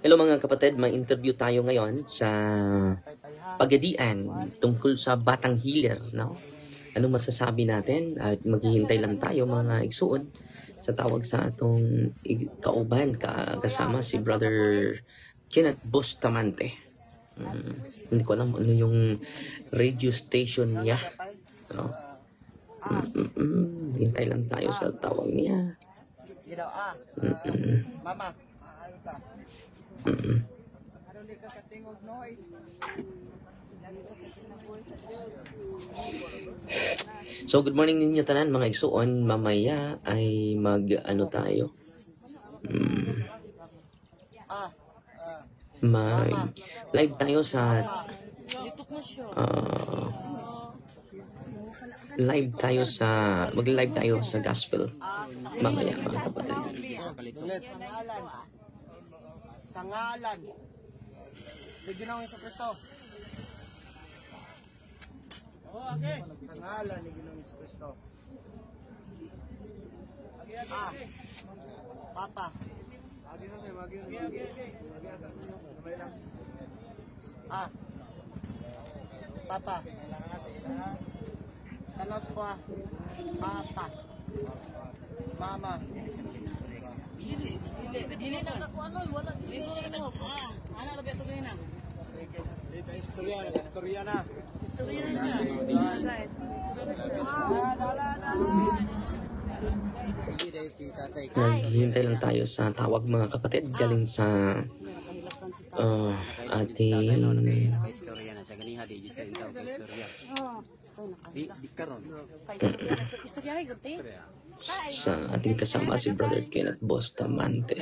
Hello mga kapatid, may interview tayo ngayon sa Pagadian tungkol sa Batang Healer, no? Anong masasabi natin? At maghihintay lang tayo mga igsuon sa tawag sa atong kauban kasama si Brother Kenneth Bustamante. Hindi ko alam ano yung radio station niya, no? Hintay lang tayo sa tawag niya. Mama. So good morning ninyo tanan mga igsuon. Mamaya ay mag-ano tayo. Mag live tayo sa mag-live tayo sa gospel mamaya mga kapatid. Sa ngalan ni Ginoong Jesucristo. Okay. Sa ngalan ni Ginoong Jesucristo. Papa. Papa. Tanos po. Papa. Mama. Dili na ako ano, wala dili na ako. Ana labi ato ganina. Sige. Istorya na. Guys. Naghihintay lang tayo sa tawag mga kapatid galing sa ating sa ating kasama si Brother Kenneth Bustamante.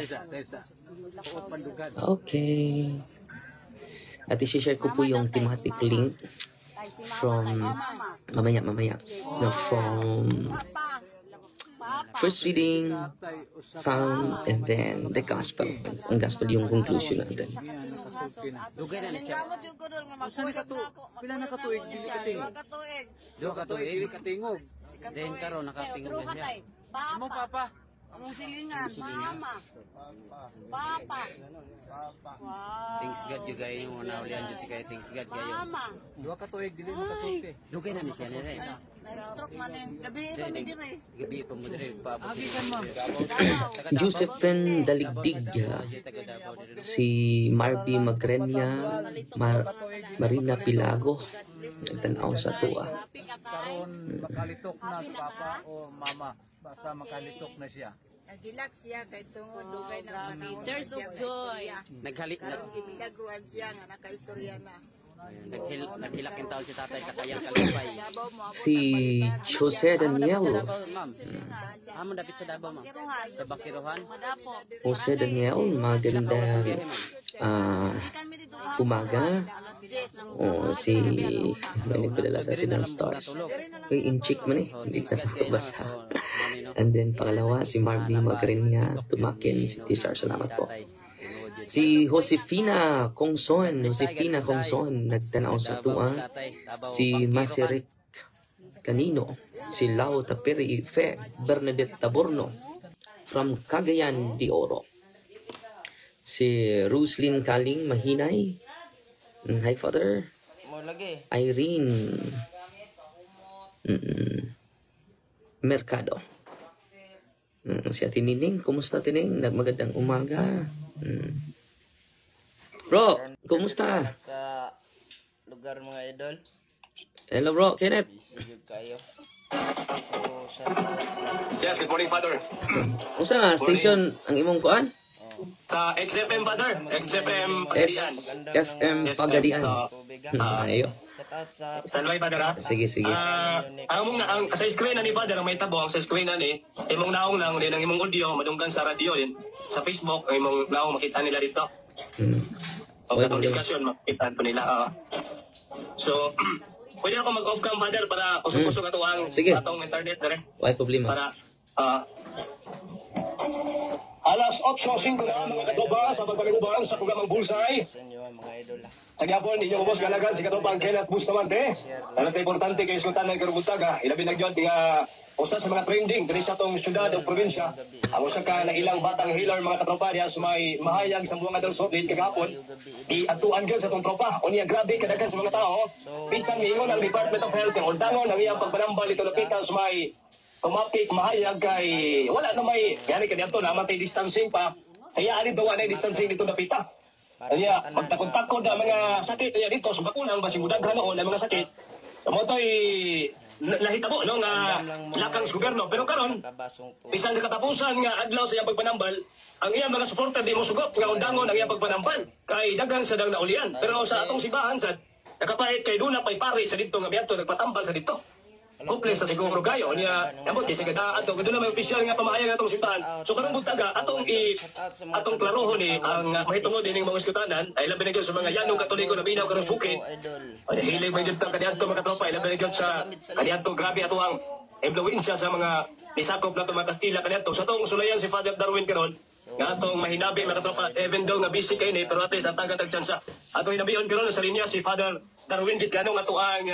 Okay. At i-share ko po yung thematic link from mamaya no, from first reading, sound, and then the gospel. Ang gospel yung conclusion natin. Dugay na siya. Pila na katuig dili katingog. Duha katuig katingog. Then karon nakatingog na siya. Imo papa. Among silingan, mama. Papa. Thanks God you guys yung naulian jud si kay thanks God kayo. Mama. Duha katuig dili mo kasulti. Dugay na ni siya nire. Na-stroke man yung gabi pa mi dire. Gabi pa mo dire pa. Agikan mo. Josephine Daligdig, si Marby Magrenia, Marina Pilago, nagtanaw sa tuwa. Karon makalitok na papa o mama, basta makalitok na siya. Nagilak siya kay tungod dugay na meters of joy. Naghalik na Imilagruan siya nga nakaistorya na. naghilakin taon si tatay sa kayang kalipay. Si Jose Daniel. Amon dapit sa Davao ma'am. Sa Bakiruhan. Jose Daniel, magandang umaga. Si balik padala sa atin ng stars. Uy, in-check man hindi ka nakabasa. And then pangalawa, si Marby Magrenia, Tumakin, 50 stars. Salamat po. Si Josefina Kongson, nagtanaw sa tuwa. Si Masirek Canino, si Lau Tapiri Fe, Bernadette Taborno from Cagayan de Oro. Si Roslyn Kaling Mahinay. Hi Father. Irene Mercado. Si Ate Nining, kumusta Tining? Magandang umaga. Bro, kumusta? Sa lugar mga idol. Hello bro, Kenneth. Busy kayo. So, Yes, good morning, Father. Kumusta nga station ang imong kuan? Sa XFM, Father. XFM Pagadian. XFM Pagadian. Ayo. shout out sa Standby, Father, ha? Sige. Ang sa screen na ni Father, ang may tabong sa screen na ni, imong naong lang, din ang imong audio, madunggan sa radio, din sa Facebook, ang imong naong makita nila dito. O katong discussion, makita po nila. So, pwede ako mag-off cam, Father, para kusog-kusog atong Sige. atong internet, dire. Why problema? Para, Alas 8:05 na mga katropa sa pagpaliguban sa programang Bullseye. Sa inyo mga idol. Sa gyapon ninyo ubos galagan si katropang Kenneth Bustamante. Ano kay importante kay iskuntanan karong buntaga, ilabi nagyod nga usa sa mga trending diri sa atong syudad o probinsya. Ang usa ka na ilang batang healer mga katropa diha sa may mahayag sa buong adal Sudlid kagahapon. Di atuan gyud sa atong tropa. Unya grabe kadaghan sa mga tao. Pinsan miingon ang Department of Health ang undangon ang iyang pagpanambal ito lapitan sa may tumapik mahayag kay wala na may gani kadto na matay distancing pa. Kaya ani daw na distancing dito napita. Kaya pagtakod-takod ang mga sakit niya dito sa bakunang basing mudaghan noon ang mga sakit. Amo toy nahitabo no nga lakang sa gobyerno pero karon bisan sa katapusan nga adlaw sa iyang pagpanambal ang iyang mga suporta di mo sugot nga undangon ang iyang pagpanambal kay daghan sa dang naulian pero sa atong simbahan sad nakapait kay duna pay pari sa dito nga biadto nagpatambal sa dito. Kumple sa siguro kayo niya amot kasi kada ato gud na may opisyal nga pamahayag atong simbahan so karong buntaga atong klarohon ni ang mahitungod ining mga iskutanan ay labi na gyud sa mga yanong katoliko na binaw karon bukid ay hilig may gyud kaniadto mga tropa labi na gyud sa kaniadto grabe ato ang influensya sa mga nisakop na mga Kastila kaniadto sa tong sulayan si Father Darwin karon nga atong mahinabi mga tropa even daw nga busy kay ni pero at least atang katag chance ato hinabion karon sa linya si Father Darwin gid kanong ato ang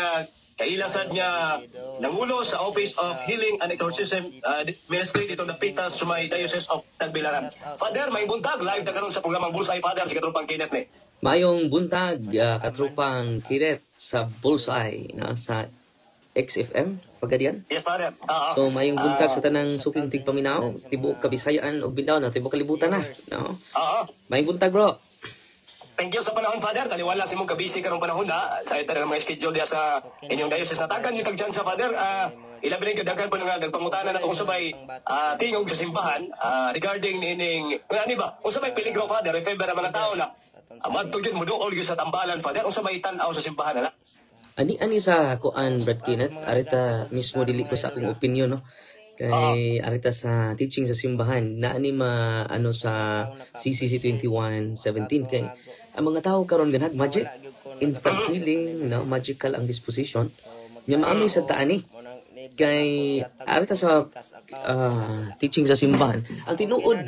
kailasad niya nangulo sa Office of Healing and Exorcism Ministry dito na pita sa may Diocese of Tagbilaran. Father, may buntag live na karon sa programang Bullseye Father si katropang Kenneth ni. Mayong buntag katropang Kenneth sa Bullseye na sa XFM pagadian. Yes, Father. So mayong buntag sa tanang suking tigpaminaw, tibuok Kabisayaan ug Mindanao na tibuok kalibutan na, no? Mayong buntag, bro. Thank you sa panahon, Father. Taliwala si mong kabisi karong panahon na sa ito ng mga schedule diya sa inyong diocese. Natakan yung tagdyan sa Father. Ilabi rin kadagan po nga nagpangutanan na itong sabay tingog sa simbahan regarding ining, ano ba? Kung sabay peligro, Father, if ever ang mga tao na madto yun mo dool yun sa tambalan, Father. Kung sabay tanaw sa simbahan na. Ani sa kuan, Brad Kenneth, arita mismo dili ko sa akong opinion, no? Kay arita sa teaching sa simbahan na ani ano sa CCC 21:17 kay ang mga tao karon ganag magic instant healing no magical ang disposition nya maami sa taani kay arita sa teaching sa simbahan ang tinuod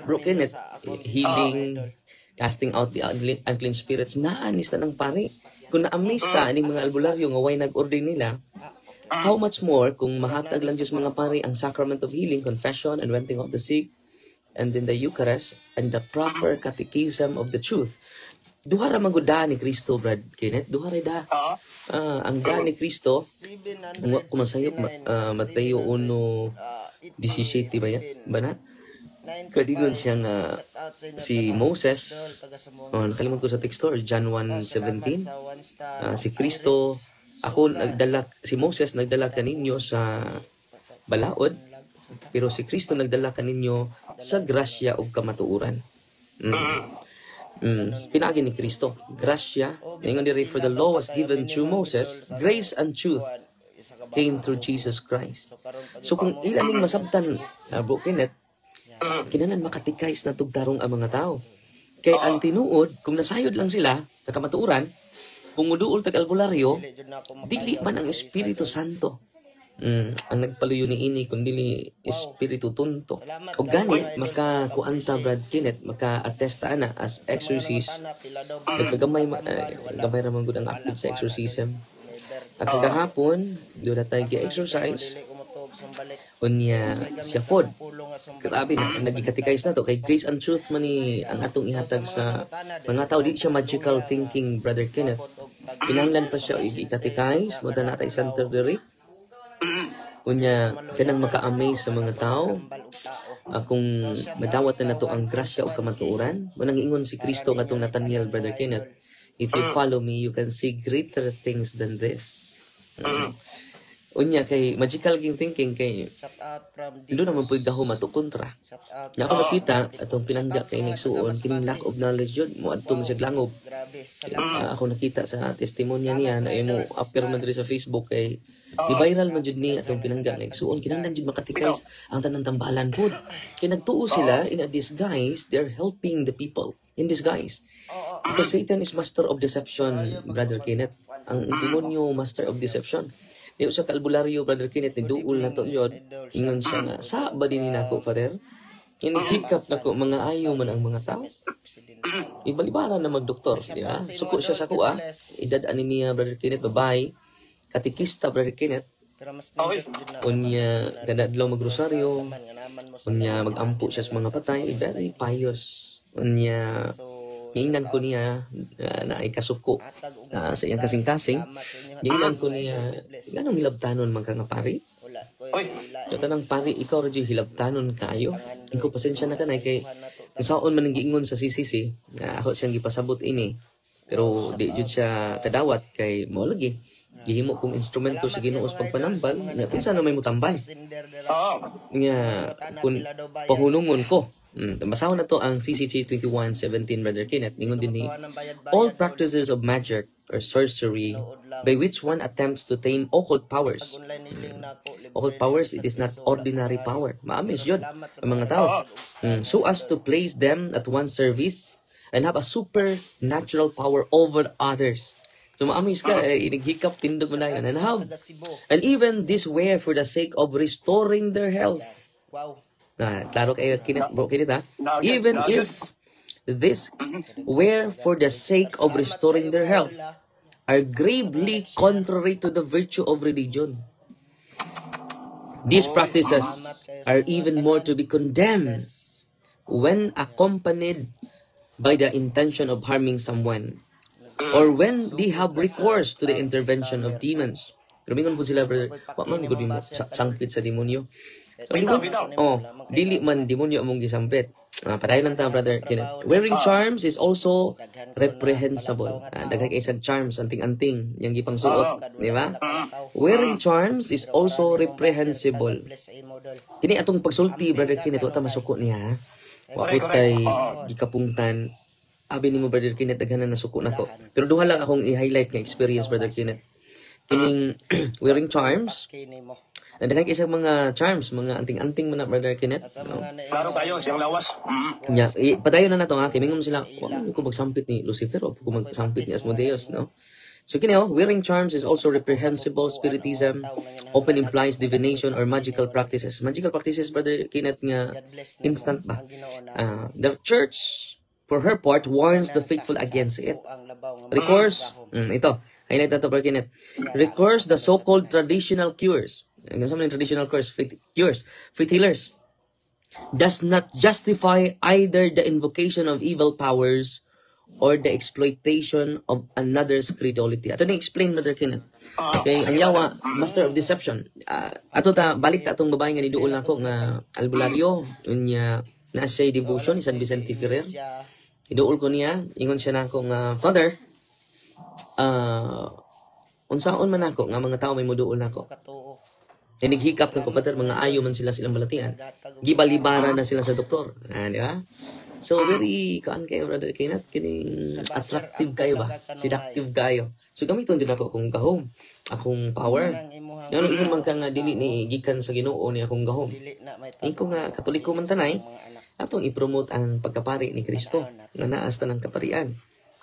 Bro Kenneth healing casting out the unclean spirits naanis na ng pari kung na-amaze ta aning mga albularyo nga way nag-order nila. How much more kung mahatag lang Diyos mga pari ang sacrament of healing, confession, and anointing of the sick, and then the Eucharist, and the proper catechism of the truth. Duha ra magudaan ni Kristo, Brad Kenneth. Duha ra da. Ang daan ni Kristo, kung masayop, Mateo 1:17 ba yan? Banat? Kadigon siya nga si Moses, nakalimutan ko sa texto, or John 1:17, si Kristo, si Moses nagdala kaninyo sa balaod, pero si Kristo nagdala kaninyo sa grasya o kamatuuran. Pinagi ni Kristo, grasya, ngayon diri, for the law was given through Moses, grace and truth came through Jesus Christ. So kung ilaning masabtan, Bro Kenneth, kinanan makatikais na tugtarong ang mga tao. Kay ang tinuod, kung nasayod lang sila sa kamatuuran, kung muduol tag albularyo, dili man ang Espiritu Santo. Ang nagpaluyo ni ini kung dili Espiritu Tunto. O gani, makakuanta Brad Kenneth, maka-attesta na as exorcist. Nagkagamay ramang gud ang active sa exorcism. At kagahapon, doon na tayo exercise. Unya siya pod. Grabe na nagikatikais na to kay grace and truth man ni ang atong ihatag sa mga tao. Di siya magical thinking, Brother Kenneth. Pinanglan pa siya ikatikais mo na natay center diri. Unya kanang maka-amaze sa mga tao. Kung madawat na nato ang grasya o kamatuoran, manang ingon si Kristo ngatong Nathaniel, Brother Kenneth, if you follow me, you can see greater things than this. Unya kay magical ging thinking kay doon naman po daho matukontra. Nga ako nakita atong pinangga kay nigsuon kining lack of knowledge yun mo adtong siya langob. Ako nakita sa testimonya niya na imo upper man diri sa Facebook kay i-viral man jud ni atong pinangga nigsuon kinahanglan jud makatikais ang tanang tambalan pod. Kay nagtuo sila in a disguise, they're helping the people in disguise. Because Satan is master of deception, Brother Kenneth. Ang demonyo master of deception. Di sa kalbularyo, Brother Kenneth, ni duul na to yun. Ingon siya nga, sa ba din nako, Father? Inihikap na ko, mga ayaw man ang mga tao. Ibalibara na magdoktor, di ba? Suko siya sa kuha. Edad ani niya, Brother Kenneth, babae. Katikista, Brother Kenneth. Unya, kadadlaw magrosaryo. Unya, magampo siya sa mga patay. Very pious. Unya, ingnan ko niya na ikasuko sa iyang kasing-kasing. Ingnan ko niya, ganong hilabtanon man ka nga pari? Kata ng pari, ikaw radyo hilabtanon kayo. Ikaw pasensya na ka na kay kung saan man ang giingon sa CCC, ako siyang gipasabot ini. Pero di jud siya kadawat kay mo lagi. Gihimo kong instrumento sa Ginuos pagpanambal, nga kinsa na may mutambal. Nga kun pahunungon ko. Basahan na to ang CCC 21:17, Brother Kenneth. Ningon din ni, all practices of magic or sorcery by which one attempts to tame occult powers. Occult powers, it is not ordinary power. Maamis yun ang mga tao. So as to place them at one's service and have a supernatural power over others. So maamis ka, inaghikap, tindog mo na yan. And even this way for the sake of restoring their health. Klaro kayo, bro, kinita. Even if this were for the sake of restoring their health, are gravely contrary to the virtue of religion. These practices are even more to be condemned when accompanied by the intention of harming someone, or when they have recourse to the intervention of demons. Rumingon po sila, brother, wak man gud mo sangpit sa demonyo. So, dili man demonyo among gisampit. Padayon lang ta, Brother Kenneth. Wearing charms is also reprehensible. Daghay kay isang charms, anting-anting, yung gipang suot, di ba? Wearing charms is also reprehensible. Kini atong pagsulti, Brother Kenneth, wata masuko niya. Wakot tay gikapungtan. Abi ni mo, Brother Kenneth, daghanan na suko nako. Pero duha lang akong i-highlight nga experience, Brother Kenneth. Kining wearing charms, daghan kay isang mga charms, mga anting-anting man na, Brother Kenneth. Klaro kayo, siyang lawas. Yeah, padayon na nato ha, kimingom sila, ko magsampit ni Lucifer o ko magsampit ni Asmodeus, no? So kini wearing charms is also reprehensible spiritism, often implies divination or magical practices. Magical practices, Brother Kenneth, nga instant ba? The church, for her part, warns the faithful against it. Recourse, ito, highlight na to, Brother Kenneth. Recourse the so-called traditional cures. Some traditional cures, faith healers, does not justify either the invocation of evil powers or the exploitation of another's credulity. Ato na explain, Brother Kenneth. Okay, ang yawa, master of deception. Ato ta, balik ta atong babae nga niduol na ko nga albularyo, unya na siya devotion, San Vicente Ferrer. Iduol ko niya, ingon siya na ako nga, Father, unsaon man ako, nga mga tao may muduol na ako. Hikap ng Father, mga ayo man sila silang balatian. Gibalibara na sila sa doktor. Di ba? So, very, kaan kayo, Brother Kenneth, kining attractive kayo ba? Seductive kayo. So, gamiton din ako akong gahom, akong power. Ano, ingon man ka nga, dili ni gikan sa Ginoo ni akong gahom. Iko nga, Katoliko man tanay, atong ipromote ang pagkapari ni Kristo, na naas ng kaparian.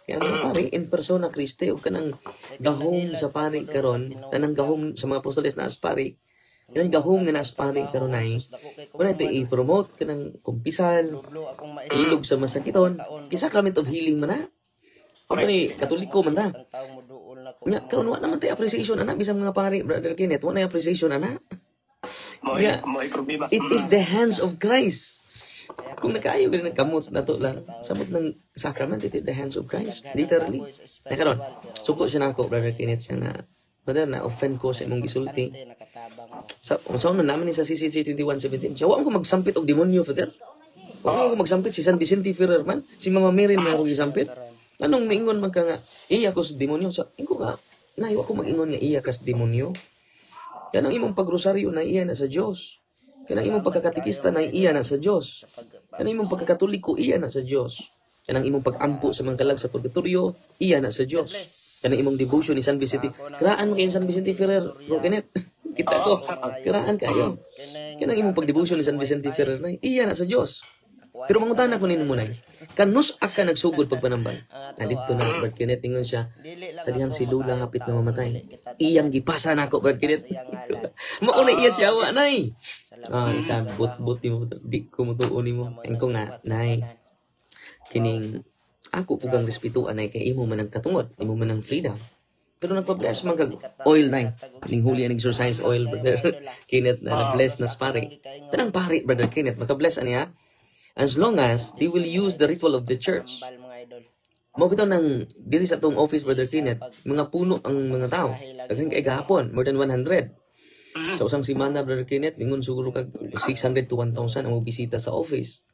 Kaya mga pari, in persona Kristo, o kanang gahom sa pari karon, tanang gahom sa mga apostoles na aspari, kanang gahom nga naaspari karon ay, kung ito i-promote kanang kumpisal, ilog sa masakiton, sacrament of healing man na. Ano ni, Katoliko man na. Karon wala naman tayo appreciation, anak, bisang mga pari, Brother Kenneth, wala na appreciation, anak. It is the hands of Christ. Kung nakayo ka ng kamot na to lang, samot ng sacrament, it is the hands of Christ. Literally. Nakaroon, suko siya na ako, Brother Kenneth, siya nga, Brother, na-offend ko sa imong gisulti. Saan man namin sa CCC 21:17, siya, wala ko magsampit og demonyo, Father. Wala ko magsampit si San Vicente Ferrer man, si Mama Mary may ako gisampit. Anong maingon man ka nga, iya ko sa demonyo? So, ingo nga, nahiwa ko mag-ingon nga iya ka sa demonyo. Kanang imong pagrosaryo na iya na sa Diyos. Kanang imong pagkakatikista na iya na sa Diyos. Kanang imong pagkakatoliko iya na sa Diyos. Kanang imong pag-ampo sa mga kalag sa purgatorio iya na sa Diyos. Kanang imong devotion ni San Vicente. Kiraan mo kayo San Vicente Ferrer, Bro Kenneth. Kita ko, kiraan kayo. Kanang imong pag-devotion ni San Vicente Ferrer na iya na sa Diyos. Pero mangutan ako nino muna. Kanus aka nagsugod pagpanambal. Nandito na Brad Kenneth, ingon siya. Sa dihang si Lula hapit na mamatay. Iyang gipasa na ako, Brad Kenneth. Mauna iya siya, wa, nay. Sa but-but mo, di ko mutuon mo. Ang ko nga, nay. Kining, ako pugang respetuan ay kay imo man ang katungod, imo man ang freedom. Pero nagpa-bless man kag oil na. Ning huli ang exercise oil, Brother Kenneth, na nag-bless na pare. Tanang pare, Brother Kenneth, maka-bless aniya. As long as they will use the ritual of the church. Mabitaw ng dili sa tong office, Brother Kenneth, mga puno ang mga tao. Daghang kay gahapon, more than 100. Sa usang semana, Brother Kenneth, mingon siguro kag 600 to 1,000 ang bisita sa office.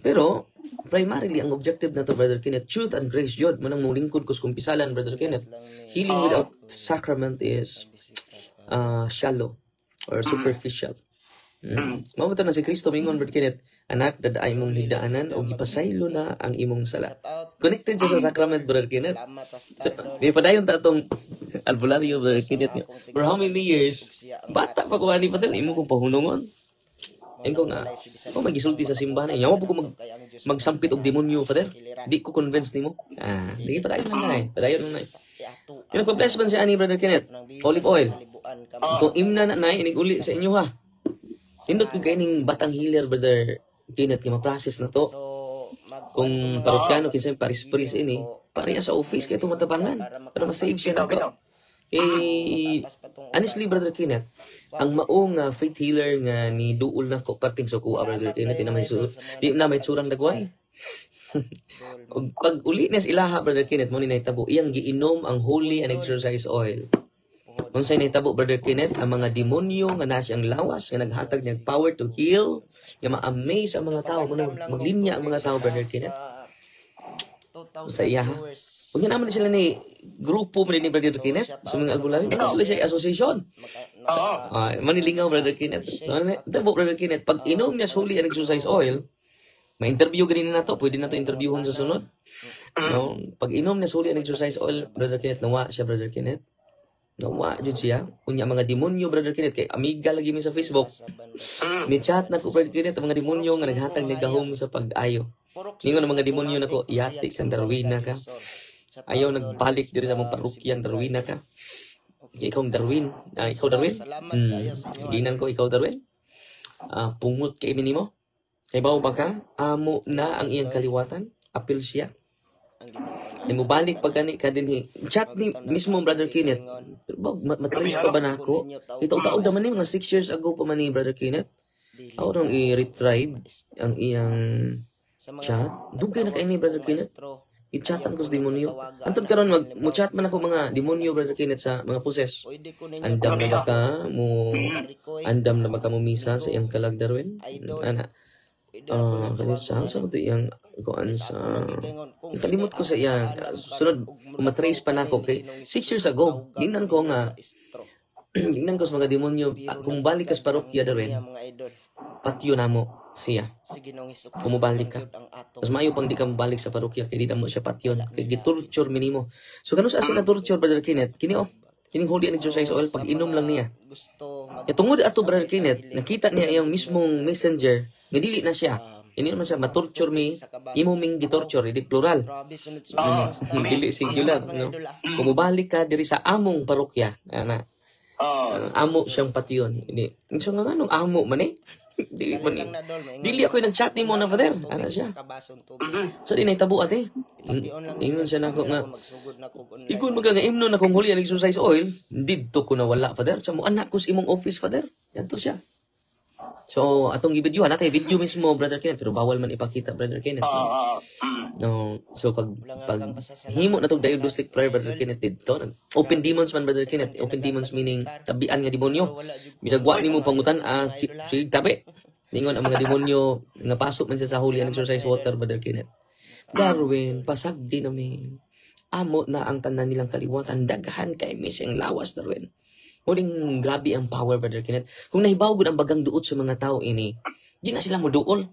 Pero primarily ang objective na to, Brother Kenneth, truth and grace yun. Manang mong lingkod ko sa kumpisalan, Brother Kenneth. Healing without sacrament is shallow or superficial. Mabitaw na si Kristo mingon, Brother Kenneth, anak, dadaay mong hidaanan o gipasaylo na ang imong sala. Connected siya sa sacrament, Brother Kenneth. So, may padayon ta itong albularyo, Brother Kenneth. For how many years? Bata pa ko ani pa din, imo kong pahunungon. Yan ko nga, magisulti sa simbahan. Yawa po ko magsampit og demonyo, Father. Di ko convince ni mo. Sige, padayon lang na eh. Padayon lang na eh. Kinagpa-bless man siya ani, Brother Kenneth. Olive oil. Kung imna na na, inig-uli sa inyo ha. Sindot ko kayo ning batang healer, Brother Kenneth, kaya ma-process na to. Kung parokyano, kinsa yung paris-paris ini, pareha sa office, kaya ito matabangan. Para ma-save siya na to. Honestly, Brother Kenneth, ang maong faith healer nga ni duol na ko parting sa kuha, Brother Kenneth, di na may surang dagway. Pag uli na ilaha, Brother Kenneth, mo ni naitabo, iyang giinom ang holy and exercise oil. Kung sa'yo naitabo, Brother Kenneth, ang mga demonyo nga nasa ang lawas, nga naghatag niyang power to heal, nga ma-amaze ang mga tao, maglinya ang mga tao, Brother Kenneth. Sa iya ha. Huwag niya naman sila ni grupo mo ni Brother Kenneth sa mga albularyo. Ano sila siya association? Manilingaw, Brother Kenneth. So, naitabo, Brother Kenneth, pag inom niya holy and exercise oil, ma-interview ganyan na to, pwede na to interviewon sa sunod. No? Pag inom niya holy and exercise oil, Brother Kenneth, nawa siya, Brother Kenneth. Nawa dyan siya. Unya mga demonyo, Brother Kenneth, kay amiga lagi mo sa Facebook. Ni chat na ko, Brother Kenneth, ang mga demonyo nga naghatag ni gahom sa pag-ayo. Ningon ang mga demonyo na ko, yati sa Darwina ka. Ayaw nagbalik diri sa mong parukyan, Darwina ka. Ikaw Darwin. Ikaw Darwin? Ginan ko, ikaw Darwin. Pungot kay minimo. Kay bawo ba ka? Amo na ang iyang kaliwatan. Apil siya. Ay mo balik pag gani ka din chat ni mismo Brother Kenneth. Matrace pa ba na ako? Itaw-taog naman ni mga 6 years ago pa man ni Brother Kenneth. Ako nang i-retrieve ang iyang chat. Dugay na kayo ni Brother Kenneth. I-chatan ko sa demonyo. Antod karon mag-chat man ako mga demonyo, Brother Kenneth, sa mga poses. Andam na ba ka mo misa sa iyang kalag, Darwin? Ana. Kanisa, sa ito iyang kuan sa... Kalimot ko sa iyang... Sunod, matrace pa na ako. 6 years ago, tingnan ko nga... Tingnan ko sa mga demonyo, kung balik ka sa parokya, Darwin, patyo na mo siya. Kung mabalik ka. Mas mayo pang di ka mabalik sa parokya, kaya di na mo siya patyon. Kaya gitorture minimo. So, ganun sa asin na torture, Brother Kenneth, kining holy and exercise oil, pag inom lang niya. Kaya tungod ato, Brother Kenneth, nakita niya iyang mismong messenger, nadili na siya. Ini man siya, matorture mi, imo ming gitorture, hindi plural. Dili singular. No? Kung mabalik ka diri sa among parokya, amo siyang patyon. Hindi. So nga nung amo man eh. Dili ako nag-chat ni mo na Father. Ano siya? So di naitabo ate. Ingon siya na ako nga. Ikon magaga-imno na kung huli ang exercise oil, didto ko na wala Father. Sa mo anak ko sa imong office Father. Yanto siya. So atong i-video natin video mismo Brother Kenneth, pero bawal man ipakita Brother Kenneth. No. So pag himo na tong diagnostic prayer Brother Kenneth dito, open demons man Brother Kenneth. Open demons meaning tabian nga demonyo. Bisag wa nimo pangutan sig tabi. Ningon ang mga demonyo nga pasok man sa holy and exercise water Brother Kenneth. Darwin, pasagdi nami. Amo na ang tanan nilang kaliwatan, daghan kay mising lawas Darwin. Muling grabe ang power, Brother Kenneth. Kung nahibawgod ang bagang duot sa mga tao ini, di na sila mo duol.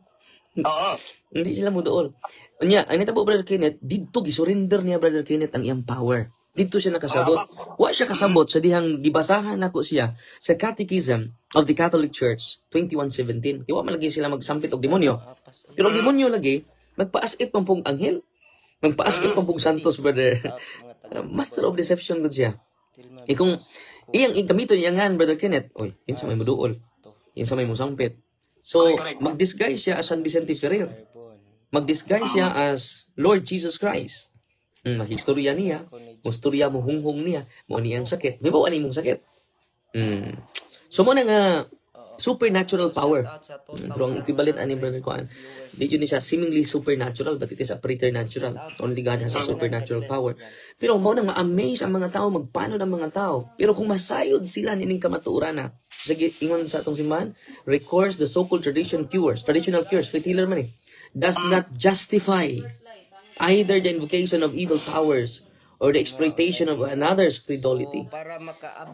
Hindi sila mo duol. Anya, ang natabo, Brother Kenneth, dito gisurrender niya, Brother Kenneth, ang iyang power. Dito siya nakasabot. Wa siya kasabot sa dihang gibasahan nako siya sa Catechism of the Catholic Church 2117. Di wa man lagi sila magsampit og demonyo. Pero ang demonyo lagi magpaasit pang pong anghel. Magpaasit pang pong santos, brother. Master of deception gud siya. Kung iyang igamito niya nga, Brother Kenneth, oy, yun sa may muduol. Yun sa may musampit. So, mag-disguise siya as San Vicente Ferrer. Mag-disguise siya as Lord Jesus Christ. Mahistorya niya, mustorya mo hunghong niya, mo niyang sakit. May bawa mong sakit. So, mo na nga, supernatural power. Pero ang equivalent ani Brother Kuan, di yun siya seemingly supernatural, but it is a preternatural. Only God has a supernatural power. Pero mo nang ma-amaze ang mga tao, magpano ng mga tao. Pero kung masayod sila nining kamatuoran na, sige, ingon sa atong simbahan, recourse the so-called traditional cures, faith healer man does not justify either the invocation of evil powers or the exploitation of another's credulity.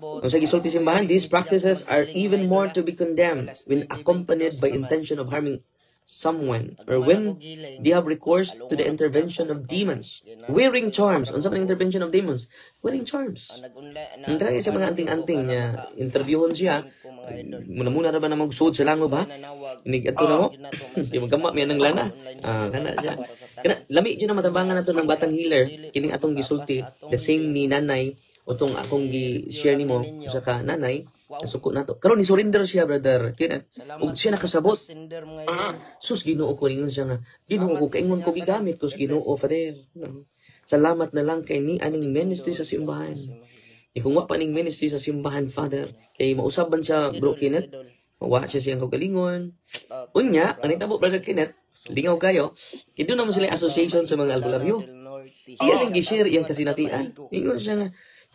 Kung sa gisulti simbahan, these practices are even more to be condemned when accompanied by intention of harming someone or when they have recourse to the intervention of demons. Wearing charms. Unsa man intervention of demons? Wearing charms. Ang kaya sa mga anting-anting niya, interviewon siya, muna-muna na ba na magsuod sa langob ha? Inig ato na mo? Di magkama miyan ng lana. Kana siya. Kana, lami dyan na matambangan nato ng batang healer. Kining atong gisulti. The same ni nanay. O itong akong gi-share ni mo sa ka nanay. Nasuko na to. Karon ni surrender siya, Brother Kenneth. Ug siya nakasabot. Sus, Ginoo ko ningon siya nga. Ginoo ko kaingon ko gigamit tus Ginoo, Father. Salamat na lang kay ni aning ministry sa simbahan. Kung wa pa ning ministry sa simbahan, Father, kay mausaban siya, Bro Kenneth. Wa siya siyang kagalingon. Unya, ang itabo, Brother Kenneth, lingaw kayo. Kaya doon naman sila association sa mga albularyo. Iyan ang gishare, iyang kasinatian. Ingon siya nga,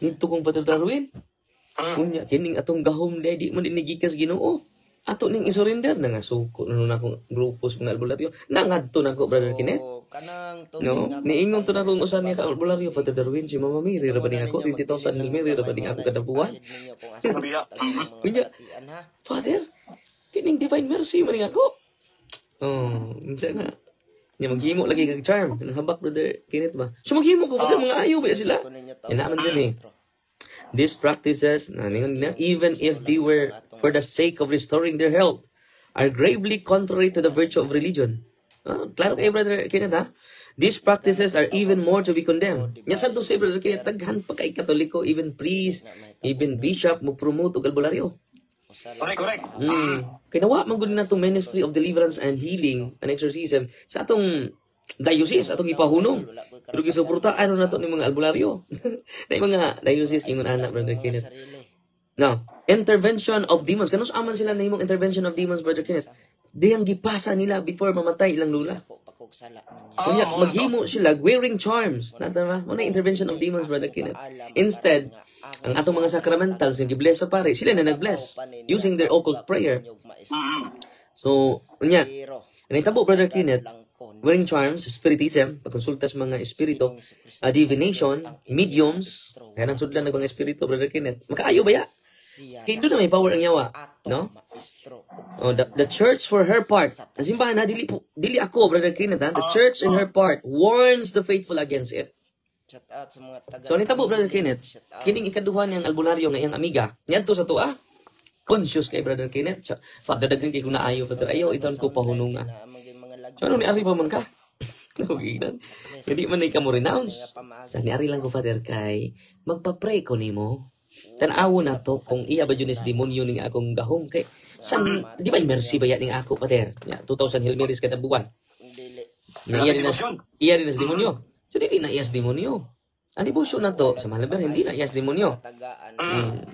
nito kong Father Darwin. Unya, kining atong gahom na di mo dinigikas Ginoo. Ato ning isurrender na nga suko na akong grupo sa mga albularyo. Nangadto na ko, Brother Kenneth. No, niingong to na kung usan niya sa albularyo, Father Darwin, si Mama Mary, rabaning ako, 20,000 Mary, rabaning ako kada buwan. Unya, Father, kining divine mercy maning ako. Minsan na. Niya maghimo lagi kag charm. Habak, Brother Kenneth ba? So maghimo ko, Father, mga ayaw ba sila? Inaman din eh. These practices, even if they were for the sake of restoring their health, are gravely contrary to the virtue of religion. Klaro kayo, Brother Kenneth, ha? These practices are even more to be condemned. Yasan to say, Brother Kenneth, taghan pa kay Katoliko, even priest, even bishop, mo-promote o albularyo. Correct. Kinawa man gud na itong ministry of deliverance and healing and exorcism sa atong diocese, atong ipahunong. Pero gisuportaan na ito ng mga albularyo. Na yung mga diocese, yung anak, Brother Kenneth. Now, intervention of demons. Kanus aman sila na yung intervention of demons, Brother Kenneth? Diyang gipasa nila before mamatay ilang lula. Kunya, maghimo sila wearing charms. Natama? Muna intervention of demons, Brother Kenneth. Instead, ang atong mga sacramentals yung gibless sa pare, sila na nag-bless using their occult prayer. So, kunya, naitabo, Brother Kenneth, wearing charms, spiritism, pagkonsulta sa mga espiritu, divination, mediums, kaya nang sudlan ng mga espiritu, Brother Kenneth. Makaayo ba ya? Kaya doon na may power ang yawa. No? The church for her part, ang simbahan na, dili ako, Brother Kenneth, ha? The church in her part warns the faithful against it. So, nitabo, Brother Kenneth, kining ikaduha niyang albularyo ng iyang amiga, niyan to sa tuwa, conscious kay Brother Kenneth. So, Father, daghan kay kung naayo, Father, ayaw, iton ko pahunungan. So, ano, ni-ari pa man ka? Hindi man na mo renounce. So, ni-ari lang ko, Father, kay magpa-pray ko ni mo. Tanawo na to, kung iya ba yun is demonyo ning akong gahom. Kay, san, di ba mercy ba yan ning ako, Father? 2,000 Hail Marys kada buwan. Iya rin as demonyo. So, di na iyas demonyo. Ang devotion na to, sa Malabar, hindi na iyas demonyo.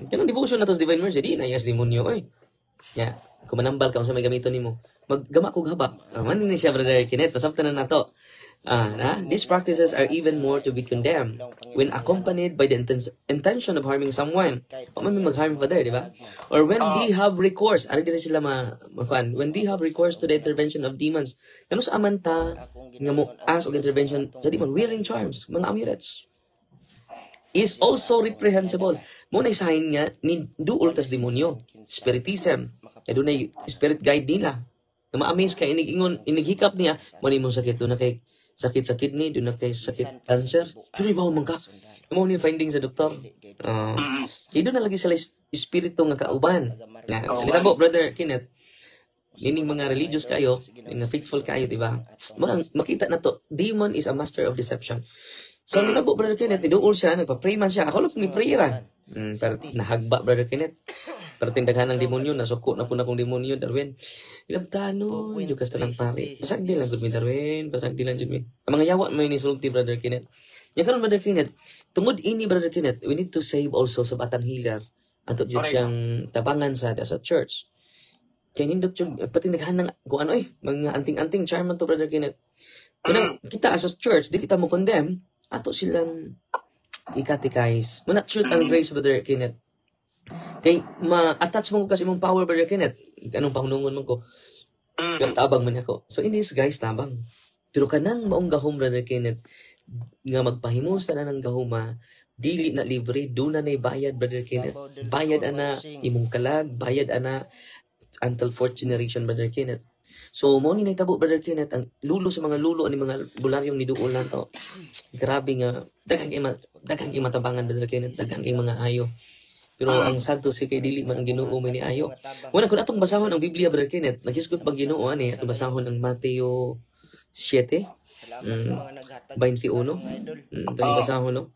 Kanang devotion na to sa Divine Mercy, di na iyas demonyo, oy. Ya, kung manambal ka, kung sa may gamiton ni mo, maggama ko habak. Manin ni siya, Brother Kenneth, nasabtan na to. These practices are even more to be condemned when accompanied by the intention of harming someone. O may mag-harm pa there, di ba? Or when they have recourse, sila when they have recourse to the intervention of demons. Ano sa amanta nga mo as of intervention sa demon, wearing charms, mga amulets, is also reprehensible. Muna isahin nga, ni duol tas demonyo, spiritism, na doon ay spirit guide nila. Na ma-amaze ka, inighikap niya, mani mong sakit doon na kay sakit sa kidney, doon na kay sakit cancer. Pero ibaw man ka. Amo ni finding sa doktor. Doon na lagi sila espiritu nga kauban. Kita po, Brother Kenneth, meaning mga religious kayo, mga faithful kayo, diba? Makita na to, demon is a master of deception. So, ang po, Brother Kenneth, nidool siya, nagpa-pray man siya. Ako lang ni-prayeran. Pero nahagba, Brother Kenneth. Pero tindaghan ng demonyo, nasuko na po na kong demonyo, Darwin. Ilang tano, yung kasta ng pare. Pasag di lang, good me, Darwin. Pasag di lang, good me. Ang mga yawa may nisulti, Brother Kenneth. Yan karon, Brother Kenneth. Tungod ini, Brother Kenneth, we need to save also sa batang healer. Ato dyan siyang tabangan sa church. Kaya nindot yung, pati naghan ng, kung ano mga anting-anting charman to, Brother Kenneth. Kaya kita as a church, di kita mo condemn, ato silang ikatikais. Muna truth and grace, Brother Kenneth. Kay ma-attach mo ko kasi mong power, Brother Kenneth. Anong pangunungon mo ko? Tabang man ako. So in this guys, tabang. Pero kanang maong gahom, Brother Kenneth, nga magpahimusta na ng gahuma, dili na libre, doon na bayad, Brother Kenneth. Bayad ana imong kalag, bayad ana until 4th generation, Brother Kenneth. So mo ni nahitabo, Brother Kenneth, ang lulo sa mga lulo ani mga bularyong niduol na to. Grabe nga, daghang kay matabangan, Brother Kenneth, daghang kay mga ayo. Pero ang santo si kay dili man ang Ginoo may niayo. Una kun atong basahon ang Biblia, Brother Kenneth, naghisgot pag Ginoo ani atong basahon ang Mateo 7 21. Itong basahon, no?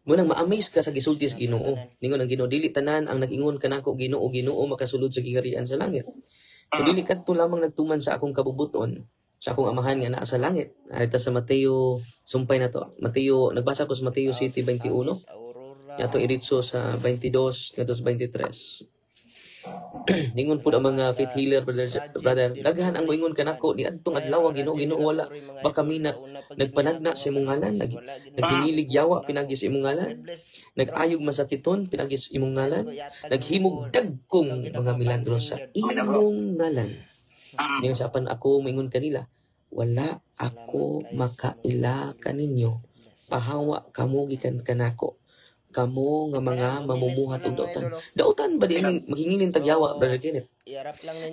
Munang ma-amaze ka sa gisulti sa Ginoo. Ningon ang Ginoo, dili tanan ang nag-ingon kanako Ginoo makasulod sa gigarian sa langit. Kung dili kadto lamang nagtuman sa akong kabubuton, sa akong amahan nga naa sa langit. Arita sa Mateo, sumpay na to. Mateo, nagbasa ko sa Mateo 7:21. Yato iritso sa 22 kato sa 23. Ningon pud ang mga faith healer, brother. Daghan ang moingon kanako ni adtong adlaw Ginoo wala ba kami na nagpanagna sa imong ngalan, naghingilig yawa pinagi sa imong ngalan, nagayog masakiton pinagi sa imong ngalan, naghimog dagkong mga milagro sa imong ngalan. Ningon sa apan ako moingon kanila, wala ako makaila kaninyo. Pahawa kamo gikan kanako. Kamo nga mga mamumuhat og dautan. Dautan ba din maghingilin tagyawa, Brother Kenneth?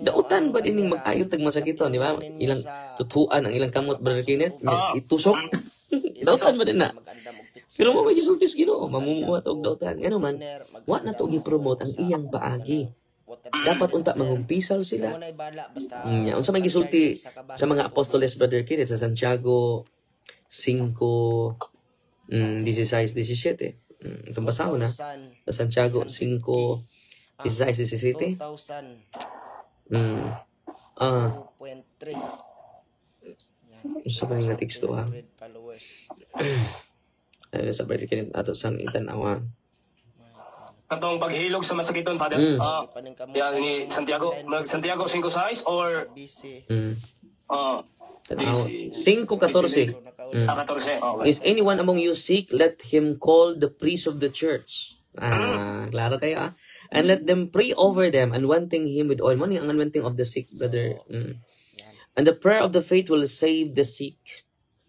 Dautan ba din mag-ayot tag masakiton, di ba? Ilang tutuan ang ilang kamot, Brother Kenneth. Itusok. Dautan ba din na? Pero mo may gisultis Ginoo, mamumuhat og dautan. Ano man, wa na to gi-promote ang iyang paagi. Dapat unta mangumpisal sila. Unsa may gisulti sa mga apostoles, Brother Kenneth, sa Santiago 5:16-17. Itong basahon na sa Santiago 5:16-17. Sa pa nga teksto ha. Sa Brother Kenneth ato sang itanawa. Katong paghilog sa masakiton, Father. Yang ni Santiago 5:6 or 5:14. Is anyone among you sick? Let him call the priest of the church. Klaro kayo and let them pray over them, anointing him with oil. Money ang anointing of the sick, brother. And the prayer of the faith will save the sick,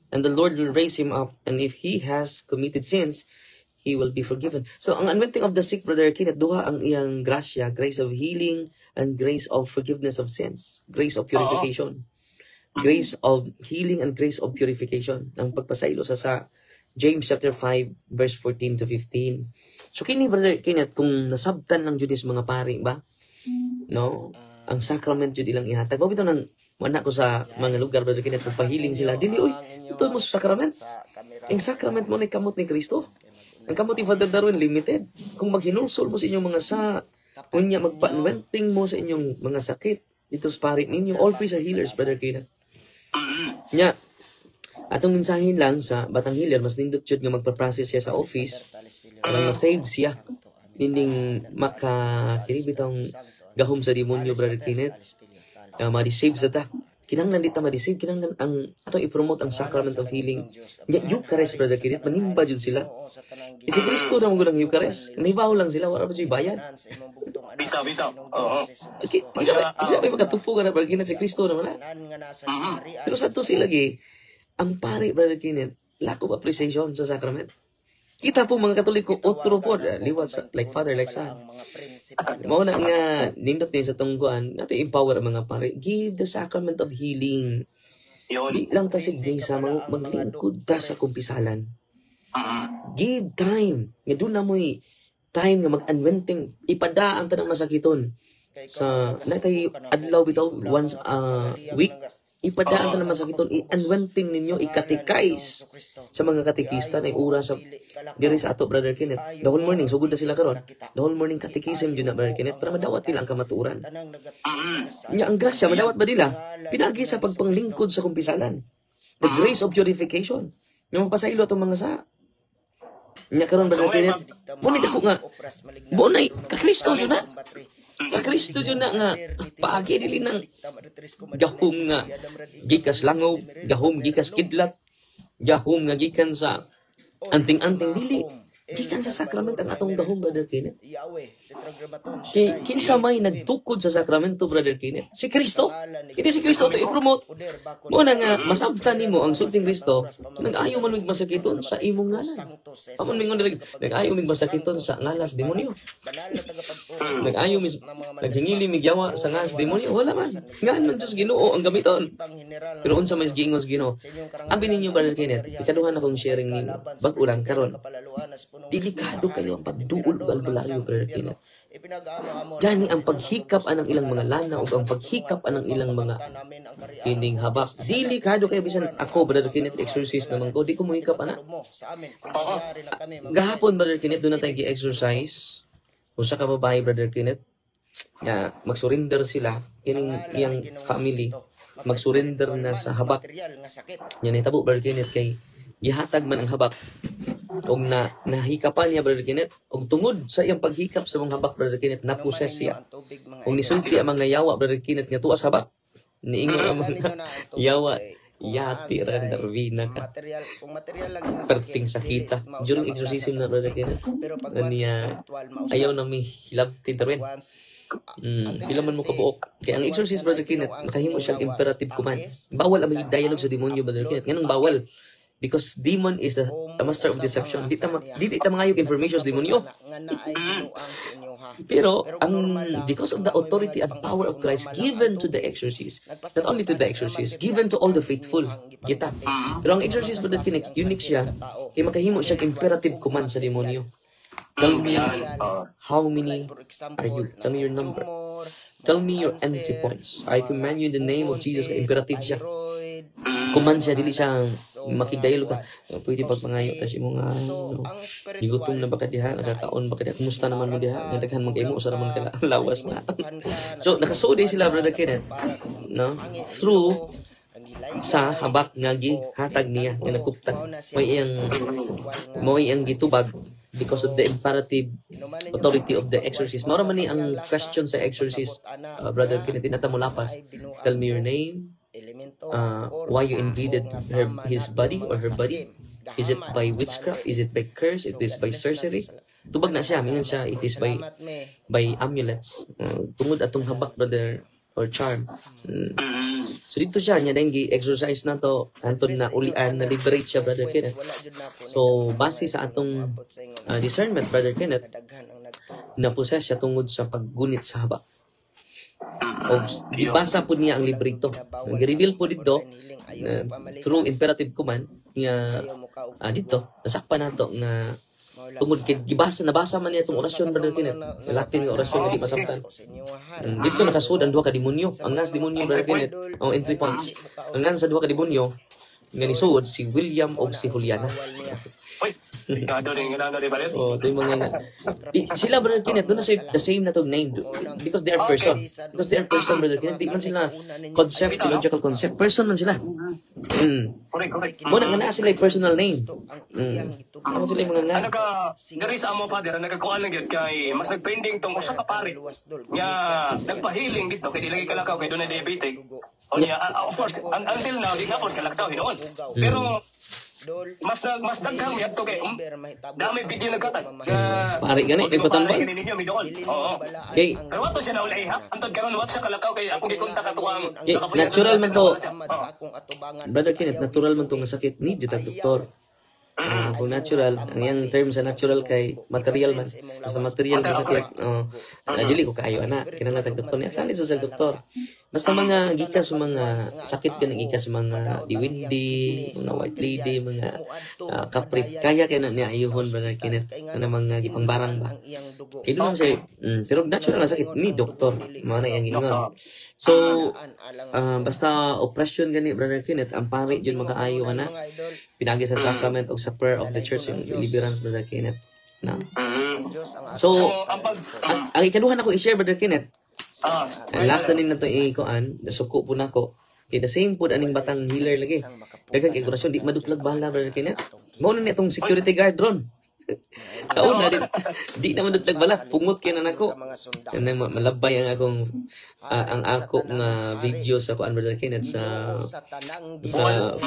and the Lord will raise him up. And if he has committed sins, he will be forgiven. So ang anointing of the sick, Brother Kenneth, duha ang iyang grasya, grace of healing and grace of forgiveness of sins, grace of purification. Grace of healing and grace of purification. Ang pagpasaylo sa James chapter 5:14-15. So kini, Brother Kenneth, kung nasabtan lang jud is mga pari ba? No? Ang sacrament jud ilang ihatag. Bito nang wala ko sa mga lugar, Brother Kenneth, pahiling sila. Dili, ito mo sa sacrament. Ang sacrament mo ni kamot ni Kristo. Ang kamot ni Father Darwin, limited. Kung maghinulsol mo sa inyong mga kunya magpa-anointing mo sa inyong mga sakit, dito sa pari ninyo, all priests are healers, Brother Kenneth. Nya, atong mensahin lang sa batang healer, mas nindot jud nga magpa-process siya sa office para ma-save siya. Ninding makakilibitang gahom sa demonyo, Brother Kenneth. Ma-deceive sa ta. Kinanglan dita ma-deceive, kinanglan ang ato i-promote ang sacrament of healing. Nya, Eucharist, Brother Kenneth, manimba jud sila. Si Kristo na mga Eucharist, naibaw lang sila, wala ba jud bayan. Bitaw. Oo. Isa may makatupo ka na, Brother Kenneth, si Kristo naman na. Pero sa to sila, ang pare, Brother Kenneth, lack of appreciation sa sacrament. Kita po mga Katoliko, otro po, liwat sa, like father, like son. Mauna nga, nindot din sa tungguan, natin empower ang mga pare. Give the sacrament of healing. Yun. Di lang ta sige sa maglingkod ta sa kumpisalan. Give time. Nga doon na mo'y time nga mag-unwenting. Ipadaan ta ng masakiton. Sa natay adlaw bitaw once a week. Ipadaan ta ng masakiton. I-unwenting ninyo. Ikatikais sa mga katikista na oras sa diri sa ato, Brother Kenneth. The whole morning. Sugod na sila karon. The whole morning katikism yun na, Brother Kenneth. Para madawat nila ang kamaturan. Nga ang grasya, madawat ba nila? Pinagi sa pagpanglingkod sa kumpisalan. The grace of purification. Yung mapasaylo itong mga sa nya karon, Brother Kenneth. Munit ako nga. Bunay, kakristo yun na. Kakristo yun na nga. Paagi nili ng gahom nga gikas langob, gahom gikas kidlat, gahom nga gikan sa anting-anting dili. Gikan sa sakramento ang atong gahom, Brother Kenneth. Kay kinsa may nagtukod sa sakramento, Brother Kenneth? Si Kristo. Iti si Kristo to i-promote. Mo na nga masabtan nimo ang sulting Kristo, nag-ayo man mig masakiton sa imong ngalan. Amon mingon dili nag-ayo mig masakiton sa ngalas demonyo. Nag-ayo mis naghingili mig yawa sa ngalas demonyo, wala man. Ngaan man Dios Ginoo ang gamiton. Pero unsa may giingos Ginoo? Abi ninyo, Brother Kenneth, ikaduha na kong sharing nimo. Bag ulang karon. Delikado kayo ang pagduol o albularyo, Brother Kenneth. Gani ang paghikap anang ilang mga lana o ang paghikap anang ilang mga kining habak. Delikado kayo bisan ako, Brother Kenneth, exorcist naman ko. Di ko muhikap ana. Gahapon, Brother Kenneth, doon na tayo gi-exercise. Usa ka babae, Brother Kenneth. Mag-surrender sila. Iyang family. Mag-surrender na sa habak. Yan ay tabo, Brother Kenneth, kay gihatag man ang habak. Og nahikapan niya, Brother Kenneth, og tungod sa iyang paghikap sa mga habak, Brother Kenneth, naposes siya. Og nisulti ang mga yawa, Brother Kenneth, nga tuwa sa habak. Niingon ang mga yawa, yati ran darwina ka. Perting sakita. During exorcism na, Brother Kenneth, niya ayaw na may hilabti darwin. Hilaman mo kabuok. Kaya ang exorcist, Brother Kenneth, nakahimo siyang imperative command. Bawal ang dialogue sa demonyo, Brother Kenneth. Ganun bawal. Because demon is the master of deception. Di ta mangayog information sa demonyo. Pero because of the authority and power of Christ given to the exorcist, not only to the exorcist, given to all the faithful, kita. Pero ang exorcist, Brother Kenneth, unique siya. Kaya makahimo siya imperative command sa demonyo. Tell me how many are you? Tell me your number. Tell me your entry points. I command you in the name of Jesus. Imperative siya. Kuman siya, dili siya makidayalo ka. Pwede pagpangayo kasi mo nga, gigutom na baka diha, nakakaon baka diha, kumusta naman mo diha, nagdaghan mag-imo, sa naman ka lawas na. So, nakasuday sila, Brother Kenneth, no? Through sa habak nga gihatag niya, nga nakuptan. Mo iyang gitubag because of the imperative authority of the exorcist. Mara man ni ang question sa exorcist, Brother Kenneth, tinata mo lapas. Tell me your name. Why you invaded his body or her body? Is it by witchcraft? Is it by curse? It is by sorcery? Tubag na siya, mingan siya, it is by amulets. Tungod atong habak, brother, or charm. So dito siya, niya dahil gi-exercise na to, anton na ulian, na liberate siya, Brother Kenneth. So base sa atong discernment, Brother Kenneth, na-possess siya tungod sa paggunit sa habak. O ibasa po niya ang librito. Nag-reveal po dito through imperative command nga dito nasakpan nato nga tungod kay nabasa man niya itong orasyon, Brother Kenneth, Latin nga orasyon nga di masabtan. Dito nakasud ang duha ka demonyo. Ang nas demonyo, Brother Kenneth, ang entry points. Ang nas sa duha ka demonyo nga nisuod si William o si Juliana. Oh, ito yung mga sila, Brother Kenneth, doon na the same na itong name because they are person. Because they are person, Brother Kenneth, di man sila concept, theological concept. Person man sila. Muna nga na sila yung personal name. Ano sila yung mga nga? Dari sa amo, Father, nagkakuan lang yun kay mas nagpending tong usa ka pare nga nagpahiling dito kay dilagi kalakaw kay doon na diabetic. O niya, of course, until now, di nga po kalakaw hinoon. Pero mas daghang mi adto kay dami video nagkatag. Pare gani kay patambal. Oo. Okay. Pero wato siya na ulay ha. Antod karon wat sa kalakaw kay ako gikontak atuang. Natural man to. Brother Kenneth, natural man to nga sakit ni jud doktor. Kung natural, ang yung term sa natural kay material man. Basta material ko sakit. Dili ko kaayo ana. Kinahanglan doktor niya. Kali sa doktor. Basta mga gikas sa mga sakit ka gikas sa mga diwindi, mga white lady, mga kaprit. Kaya kay na niya ayuhon brother Kenneth na mga gipangbarang ba. Kay doon say pero natural na sakit ni doktor. Mao na yang ingon. So basta operation gani brother Kenneth ang pari jud makaayo ana. Pinagi sa sacrament o sa prayer of the church yung deliverance brother Kenneth. Na. So ang ikaduhan ako i-share brother Kenneth. Last na to ikuan, suko po nako. Kay the same po aning batang healer lagi. Daghang kay orasyon di madutlag bahala brother Kenneth. Mao na itong security guard ron. Sa una di na madutlag bala, pungot kay na nako. Kanang malabay ang akong nga video sa kuan brother Kenneth sa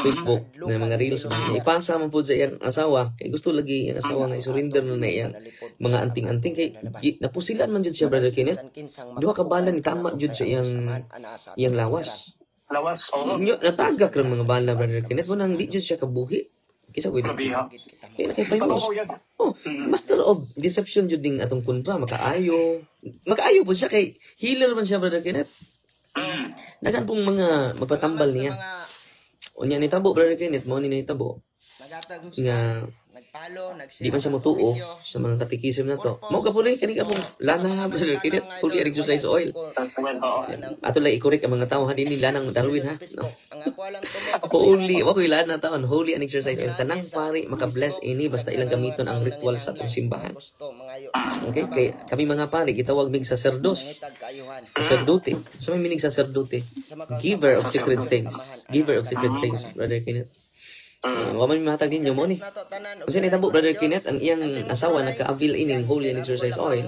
Facebook na mga reels ipasa man pud sa iyang asawa kay gusto lagi ang asawa nga isurrender na iyang mga anting-anting kay napusilan man jud siya brother Kenneth. Duha ka bala ni tama jud sa iyang lawas. Natagak ra mga bala brother Kenneth mo nang di jud siya kabuhi. Kisa ko kay payos. Master of deception jud ding atong kontra makaayo po siya kay healer man siya brother Kenneth. Dagan pong mga magpatambal niya. Unya ni tabo brother Kenneth mo ni nahitabo. Nga di man siya motuo sa mga katikisim na to. Mao ka puli kani ka pong lana brother Kenneth puli exercise oil. Ato lang i-correct ang mga tao ha dinhi lanang Darwin ha. Holy wa ko ilana taon holy and exercise oil tanang pari maka-bless ini basta ilang gamiton ang ritual sa atong simbahan. Okay kay kami mga pari gitawag mig sacerdos. Sacerdote. So may meaning sacerdote. Giver of secret things. Giver of secret things brother Kenneth. Wa man mahatag ninyo mo ni. Kasi nitabo brother Kenneth ang iyang asawa nagka-avail ining holy and exercise oil.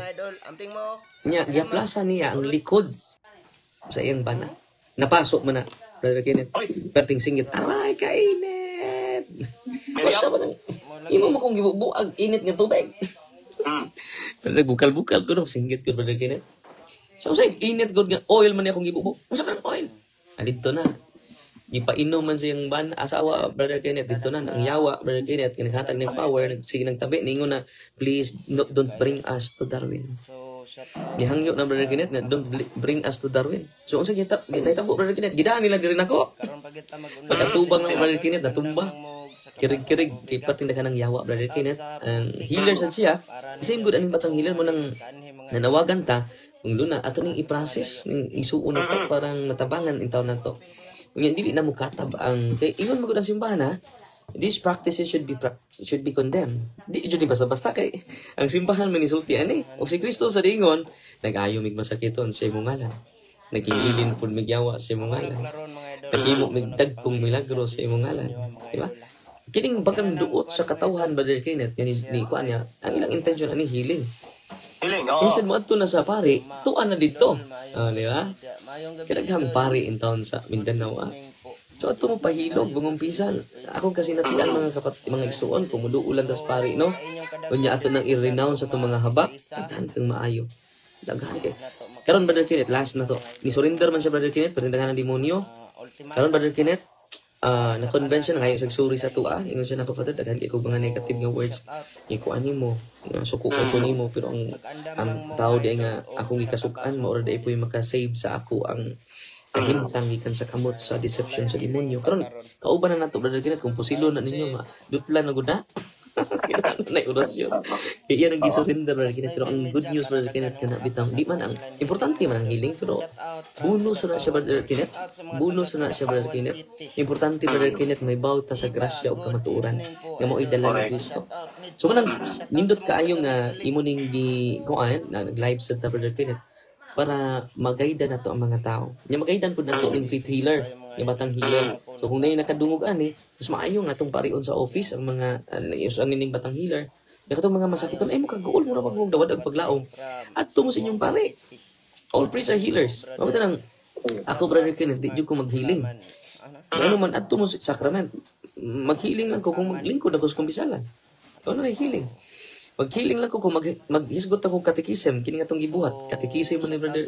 Nya giaplasa niya ang likod sa iyang bana. Napasok man na brother Kenneth. Perting singgit. Aray kainit. Basta ba nang imo mo kong gibubuag init nga tubig. Pero bukal-bukal ko no singgit ko brother Kenneth. So say init gud nga oil man akong gibubo. Unsa man oil? Dito na. Ipainom man siyang ban asawa brother Kenneth dito na ang yawa brother Kenneth kinhatag ng power sige nang tabi ningon na please don't bring us to Darwin. Gihangyo na brother Kenneth na don't bring us to Darwin. So unsa gitabo brother Kenneth gidaan nila diri nako. Pagkatubang ng brother Kenneth natumba. Kirig-kirig kay patindakan ng yawa brother Kenneth. Ang healer sa siya. Same good aning batang healer mo nang nanawagan ta kung luna ato ning i-process ning isuon to parang natabangan in taon na to. Kung dili na mo katab ang kay ingon magud ang simbahan ha. These practices should be condemned. Di jud basta-basta kay ang simbahan man isulti ani. O si Kristo sa dingon nag-ayo mig masakiton sa imong ngalan. Nagkilin pud mig yawa sa imong ngalan. Naghimo mig dagkong milagro sa imong ngalan. Di ba? Kining bagang duot sa katawhan brother Kenneth ni kuan niya. Ang ilang intention ani healing. Instead mo ato na sa pari, tuan na dito. Di ba? Kailangan pari in town sa Mindanao. So ato mo pahilog, bungumpisan. Ako kasi natian mga mga isuon, kumuduulan tas pari, no? Kunya ato nang i-renounce sa itong mga habak, daghan kang maayo. Daghan kay. Karon brother Kenneth, last na to. Ni-surrender man siya brother Kenneth, patindahan ng demonyo. Karon brother Kenneth, na-convention ngayon sagsuri sa tua ingon siya nako father daghan kay ko mga negative nga words ikuan nimo suko ko nimo pero ang tao di nga akong gikasukan mao ra dai puy maka-save sa ako ang kahimtang gikan sa kamot sa deception sa demonyo karon kauban na nato brother Kenneth kung posilo na ninyo dutlan na gud na na orasyon iyan ang gisurrender brother Kenneth pero ang good news brother Kenneth kana bitang di man ang importante man ang healing pero bonus na siya brother Kenneth importante brother Kenneth may bawta sa grasya ug kamatuoran nga mao idala ni Kristo so manang nindot kaayo nga imo ning gi kuan na nag-live sa brother Kenneth para magayda nato ang mga tao nya magaydan pud nato ning faith healer nga batang healer so kung nay nakadungog ani mas maayo nga atong parion sa office ang mga ning batang healer nya katong mga masakiton ay mo kagool mo ra pag dawad ang paglaom adto mo sa inyong pare all priests are healers mabata nang ako brother Kenneth di jud ko mag-healing ano man adto mo sa sacrament mag-healing lang ko kung maglingkod ako sa kumpisalan ano na healing mag-healing lang ko kung maghisgot ako katekism kini nga tong gibuhat katekism man ni brother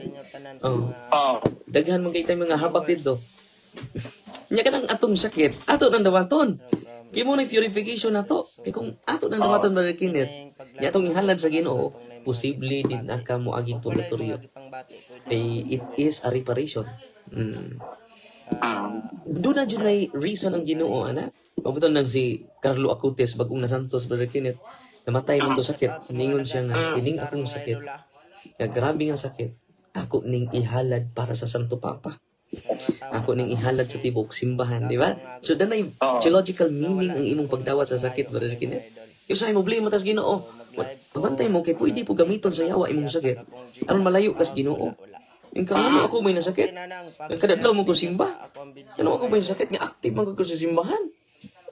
daghan man kay tay mga habak dito nya kanang atong sakit ato nang dawaton Kaya mo na purification na to. Kaya kung ato na nawaton Brother Kenneth, ya itong ihalad sa Ginoo, posible din na ka mo aging purgatorio. Kaya it is a reparation. Doon na dyan ay reason ang Ginoo, ana. Mabuton nang si Carlo Acutis, bagong na Santos, Brother Kenneth, namatay man to sakit. Ningon siya nga, ining akong sakit. Kaya grabe nga sakit. Ako ning ihalad para sa Santo Papa. Ako ning ihalad sa tibok simbahan, di ba? So, danay theological meaning ang imong pagdawat sa sakit, Brother Kenneth. Yung sa mo blame mo tas Ginoo. Pagbantay mo, kay pwede po gamiton sa yawa imong sakit. Aron malayo kas Ginoo. Yung kamo ako may nasakit. Yung kadadlaw mo ko simba. Kano ako may sakit nga active man ko sa simbahan.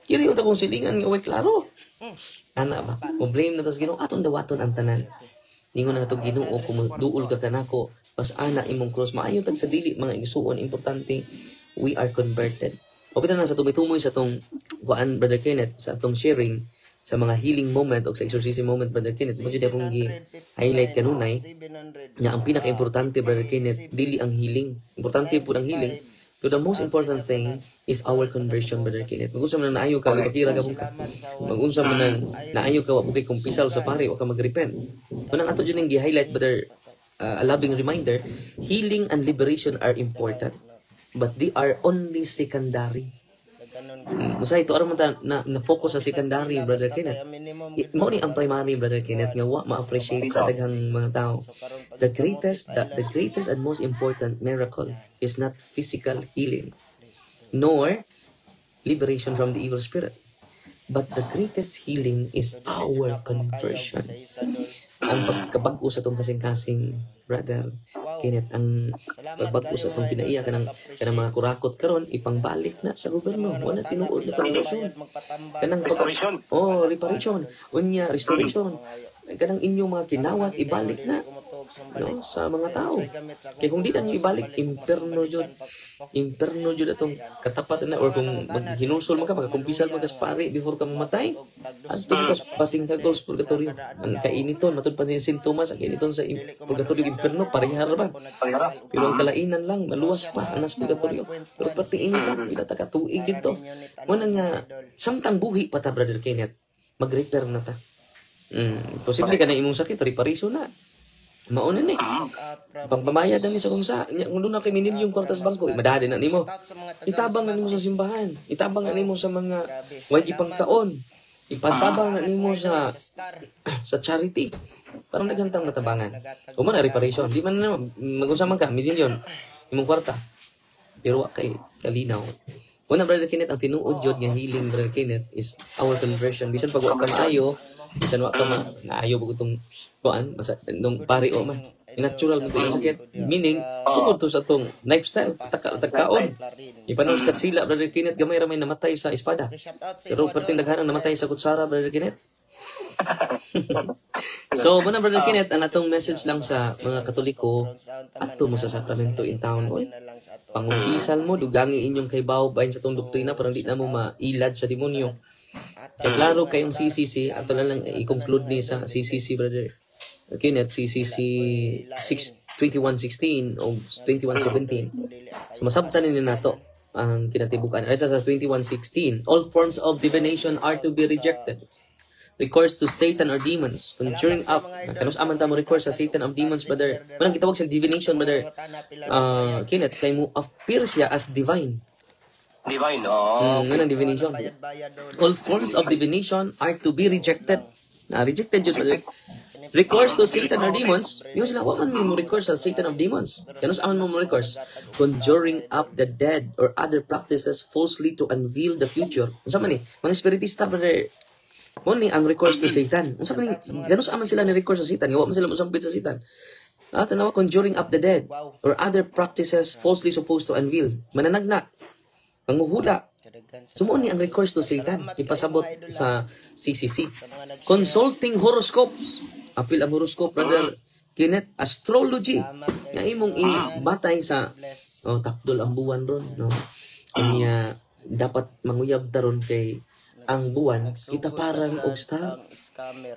Kiri uta kong silingan nga way klaro. Ana ba? Mo blame na tas Ginoo aton dawaton ang tanan. Ningon na itong Ginoo kung duol ka kanako pas ana imong cross maayo tag sa dili mga igsuon importante we are converted. Pagpita na sa tumitumoy sa tong kuan Brother Kenneth sa atong sharing sa mga healing moment o sa exorcism moment Brother Kenneth mo jud akong gi-highlight kanunay nga ang pinaka-importante Brother Kenneth dili ang healing. Importante pud ang healing. So the most important thing is our conversion, Brother Kenneth. Mag-unsa man na naayo ka, magpakira ka ka. Mag-unsa man na naayo ka, wag kay kumpisal sa pare, wag ka mag-repent. Manang ato dyan yung gi-highlight, Brother, a loving reminder, healing and liberation are important, but they are only secondary. Musa ito aram na focus sa secondary, Brother Kenneth. Mo ni ang primary, Brother Kenneth, nga wa ma-appreciate sa daghang mga tao. The greatest and most important miracle is not physical healing, nor liberation from the evil spirit. But the greatest healing is our conversion. Ang pagkabag-o sa itong kasing-kasing, Brother Kenneth, ang pagbago sa itong kinaiya ka ng mga kurakot karon ipangbalik na sa gobyerno. Wala tinuod na conversion. Kanang reparation. Unya, restoration. Kanang inyong mga kinawat, ibalik na sa mga tao. Kaya kung di na nyo ibalik, imperno jud atong katapat na, or kung hinulsol mo ka, magkakumpisal mo kas pare before ka mamatay, at kas pating kagos purgatorio. Ang kainiton, matod pa sa sintomas, ang kainiton sa purgatorio imperno, parehar ba? Pero ang kalainan lang, maluwas pa, anas purgatorio. Pero pati initan, wala ta katuig dito. Muna nga, samtang buhi pa ta, Brother Kenneth, mag-repair na ta. Posible ka na imong sakit, reparation na. Mauna ni. Pangpamayad na ni sa kumsa. Kung doon na kay minilyong kwartas bangko, madali na nimo. Itabang na nimo sa simbahan. Itabang na nimo sa mga wagi pangkaon. Ipatabang na nimo sa charity. Parang naghantang matabangan. Kung man na reparation, di man na mag-usaman ka, milyon, imong kwarta. Pero wa kay kalinaw. Una, Brother Kenneth, ang tinuod yun nga healing, Brother Kenneth, is our conversion. Bisan pag wa ka maayo, bisan wa ka naayo pag itong kuan, nung pari o man. Natural mo yung sakit. Meaning, tungkol to sa itong lifestyle, tagkaon. Ipanos kat sila, Brother Kenneth, gamay ramay namatay sa espada. Pero perting daghanang namatay sa kutsara, Brother Kenneth. So, muna Brother Kenneth, ang atong message lang sa mga Katoliko, ato mo sa sakramento in town, boy. Pangumpisal mo, dugangi inyong kaybaw bahin sa itong doktrina, parang di na mo mailad sa demonyo. Kaya klaro kayong CCC, ato na lang i-conclude ni sa CCC, Brother Kenneth, CCC 2116 o 2117. So, masabtan nila na to ang kinatibukan. Ay sa 2116, all forms of divination are to be rejected. Recourse to Satan or demons, conjuring up. Kanus aman ta mo recourse sa Satan of demons, Brother. Manang kitawag sa divination, Brother Kenneth, kay mo appear siya as divine. Divine, Ganang divination. All forms of divination are to be rejected. Rejected yun, Brother. Recourse to Satan or demons, yung sila, waman mo recourse sa Satan of demons. Kanus aman mo recourse? Conjuring up the dead or other practices falsely to unveil the future. Unsa man ni? Mga spiritista, Brother, ni ang recourse to Satan. Unsa man ganus aman sila ni recourse sa Satan, wa man sila mosampit sa Satan. Tanawa, conjuring up the dead or other practices falsely supposed to unveil. Mananagna, panguhula. Sumuon ni ang recourse to Satan, ipasabot sa CCC. Consulting horoscopes. Apil ang horoscope, Brother Kenneth, astrology. Nga imong ibatay sa takdol ang buwan ron, no. Kanya dapat manguyab taron kay ang buwan, kita parang obstal.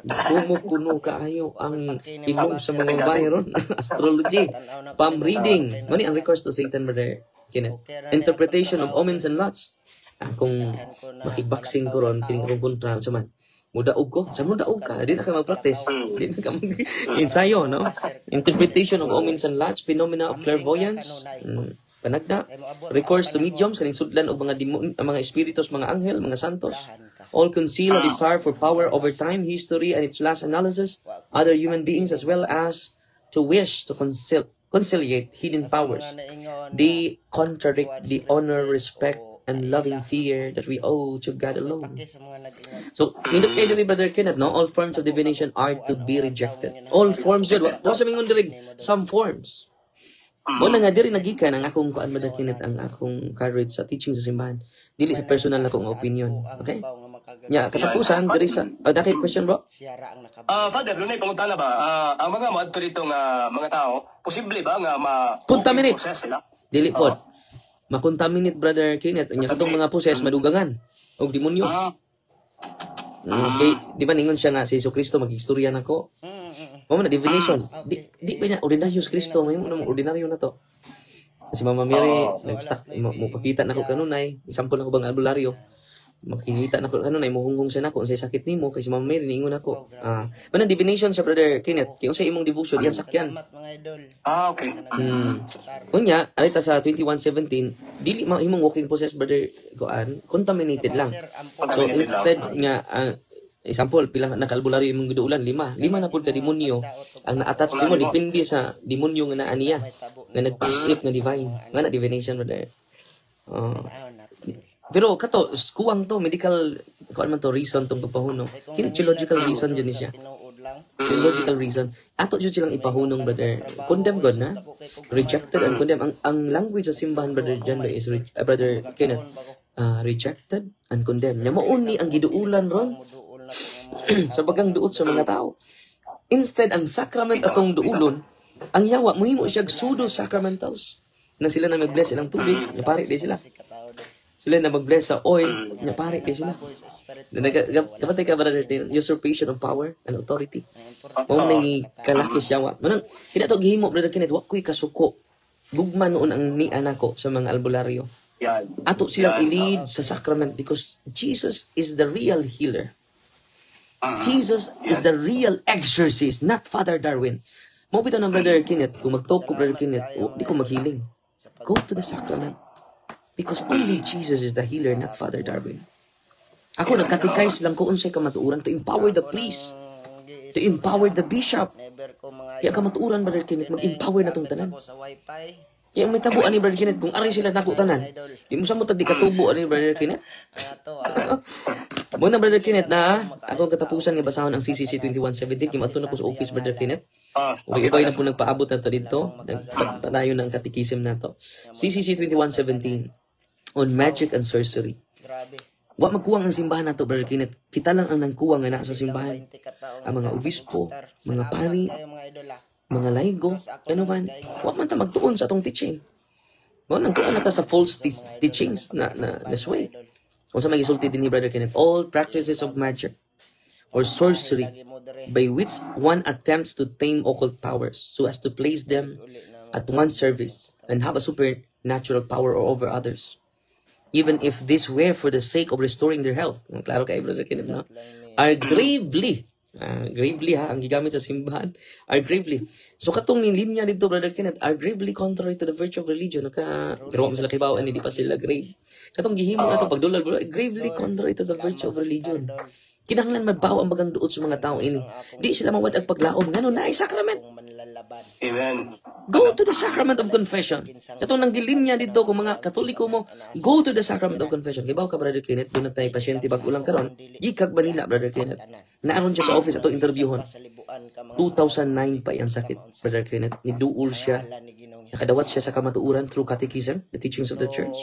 Kumukuno kaayo ang imong sa mga bayron. Astrology, palm reading. Mani ang recourse to Satan, Brother Kenneth. Interpretation of omens and lots. akong makiboxing ko ron, kining akong kontra, sa man. Mudaog ko. Sa mudaog ka, di na ka mag-practice. Di na ka mag-ensayo, no? Interpretation of omens and lands, phenomena of clairvoyance, panagda, recourse to mediums, kaning sudlan og mga mga espiritus, mga anghel, mga santos, all conceal a desire for power over time, history, and its last analysis, other human beings, as well as to wish to conciliate hidden powers. They contradict the honor, respect, and loving fear that we owe to God alone. So, nindot kayo diri, Brother Kenneth, no? All forms of divination are to be rejected. All forms yun. Wala sa mingon diri, some forms. Muna nga diri nagikan ang akong kuan, Brother Kenneth, ang akong courage sa teaching sa simbahan. Dili sa personal na kong opinion. Okay? Ya, katapusan diri sa dakit question, bro. Father, dunay pangutana ba? Ang mga moadto dito nga mga tao, posible ba nga contaminate sila? Dili pod. Ma-contaminate, Brother Kenneth. Anya katong mga poses madugangan og demonyo. Okay, di ba ningon siya nga si Jesucristo mag-istorya nako? Mo na divination. Di ba na ordinaryo si Kristo, may mo ordinaryo na to. Si Mama Mary nag-start mo pakita nako kanunay, example nako bang albularyo. Makikita nako kanunay mohunghong siya nako unsay sakit nimo kay si Mama Mary niingon nako. Manang divination siya, Brother Kenneth. Kay unsay imong devotion yan sakyan. Okay. Unya, alita sa 21:17, dili ma imong walking possess, Brother Goan, contaminated lang. So instead nga example pila nakalbularyo imong giduulan 5 na pud ka demonyo ang na-attach nimo depende sa demonyo nga naa niya nga nag-pass-if na divine nga na divination, Brother. Pero kato kuwang to medical kuan man to reason tong pagpahunong. Kini theological reason jud ni siya. Theological reason. Ato jud silang ipahunong, Brother. Condemn God na. Rejected and condemn. Ang language sa simbahan, Brother John, is Brother Kenneth. Rejected and condemn. Nya mao ni ang giduulan ron sa bagang duot sa mga tao. Instead ang sacrament atong duulon, ang yawa mohimo siya pseudo sacramentals. Na sila na mag-bless ilang tubig, nya pare di sila. Sila na mag-bless sa oil, nya pare di sila. Kapatay ka, Brother, usurpation of power and authority. Mao ni kalaki yawa. Manang kina to gihimo, Brother Kenneth, wa koy kasuko. Gugma noon ang ni anako sa mga albularyo. Ato silang i-lead sa sacrament because Jesus is the real healer. Jesus is the real exorcist, not Father Darwin. Mo bitaw ng Brother Kenneth, kung mag-talk ko, Brother Kenneth, di ko mag-healing. Go to the sacrament. Because only Jesus is the healer, not Father Darwin. Ako nagkatikais lang ko unsay kamatuuran to empower the priest, to empower the bishop. Kaya kamatuuran, Brother Kenneth, mag-empower na tong tanan. Kaya may tabuan ni Brother Kenneth, kung ari sila nako tanan, di mo sa mo tagdi katubo ani Brother Kenneth. Muna, Brother Kenneth, na akong katapusan nga basahon ang CCC 21:17, kimadto na ko sa office, Brother Kenneth. Ubay na po nagpaabot na to dito, nagpadayon ng katikisim na to. CCC 21:17 on magic and sorcery. Wa magkuwang ang simbahan nato, Brother Kenneth. Kita lang ang nangkuwang nga na sa simbahan. Ang mga obispo, mga pari, mga laygo, ano man, wa man ta magtuon sa atong teaching. Mo nangkuan na ta sa false teachings na sway. Kung sa may gisulti din ni Brother Kenneth, all practices of magic or sorcery by which one attempts to tame occult powers so as to place them at one's service and have a supernatural power over others. Even if this were for the sake of restoring their health. Klaro kay Brother Kenneth, no? Are gravely, ang gigamit sa simbahan, are gravely. So katong ni linya dito, Brother Kenneth, are gravely contrary to the virtue of religion. Pero sila kibaw, hindi pa sila grave. Katong gihimo na ito, pagdulal, gravely contrary to the virtue of religion. Kinahanglan mabaw ang bagang duot sa mga tao ini. Di sila mawad ang paglaom. Ngano na ay sacrament. Amen. Go to the sacrament of confession. Katong nang dilinya dito kung mga Katoliko mo, go to the sacrament of confession. Kibaw ka, Brother Kenneth, doon na tayo pasyente bag-ulang karon. Gikag ba nila, Brother Kenneth? Naaron siya sa office ato interviewon. 2009 pa yung sakit, Brother Kenneth. Niduol siya. Nakadawat siya sa kamatuuran through catechism, the teachings of the church.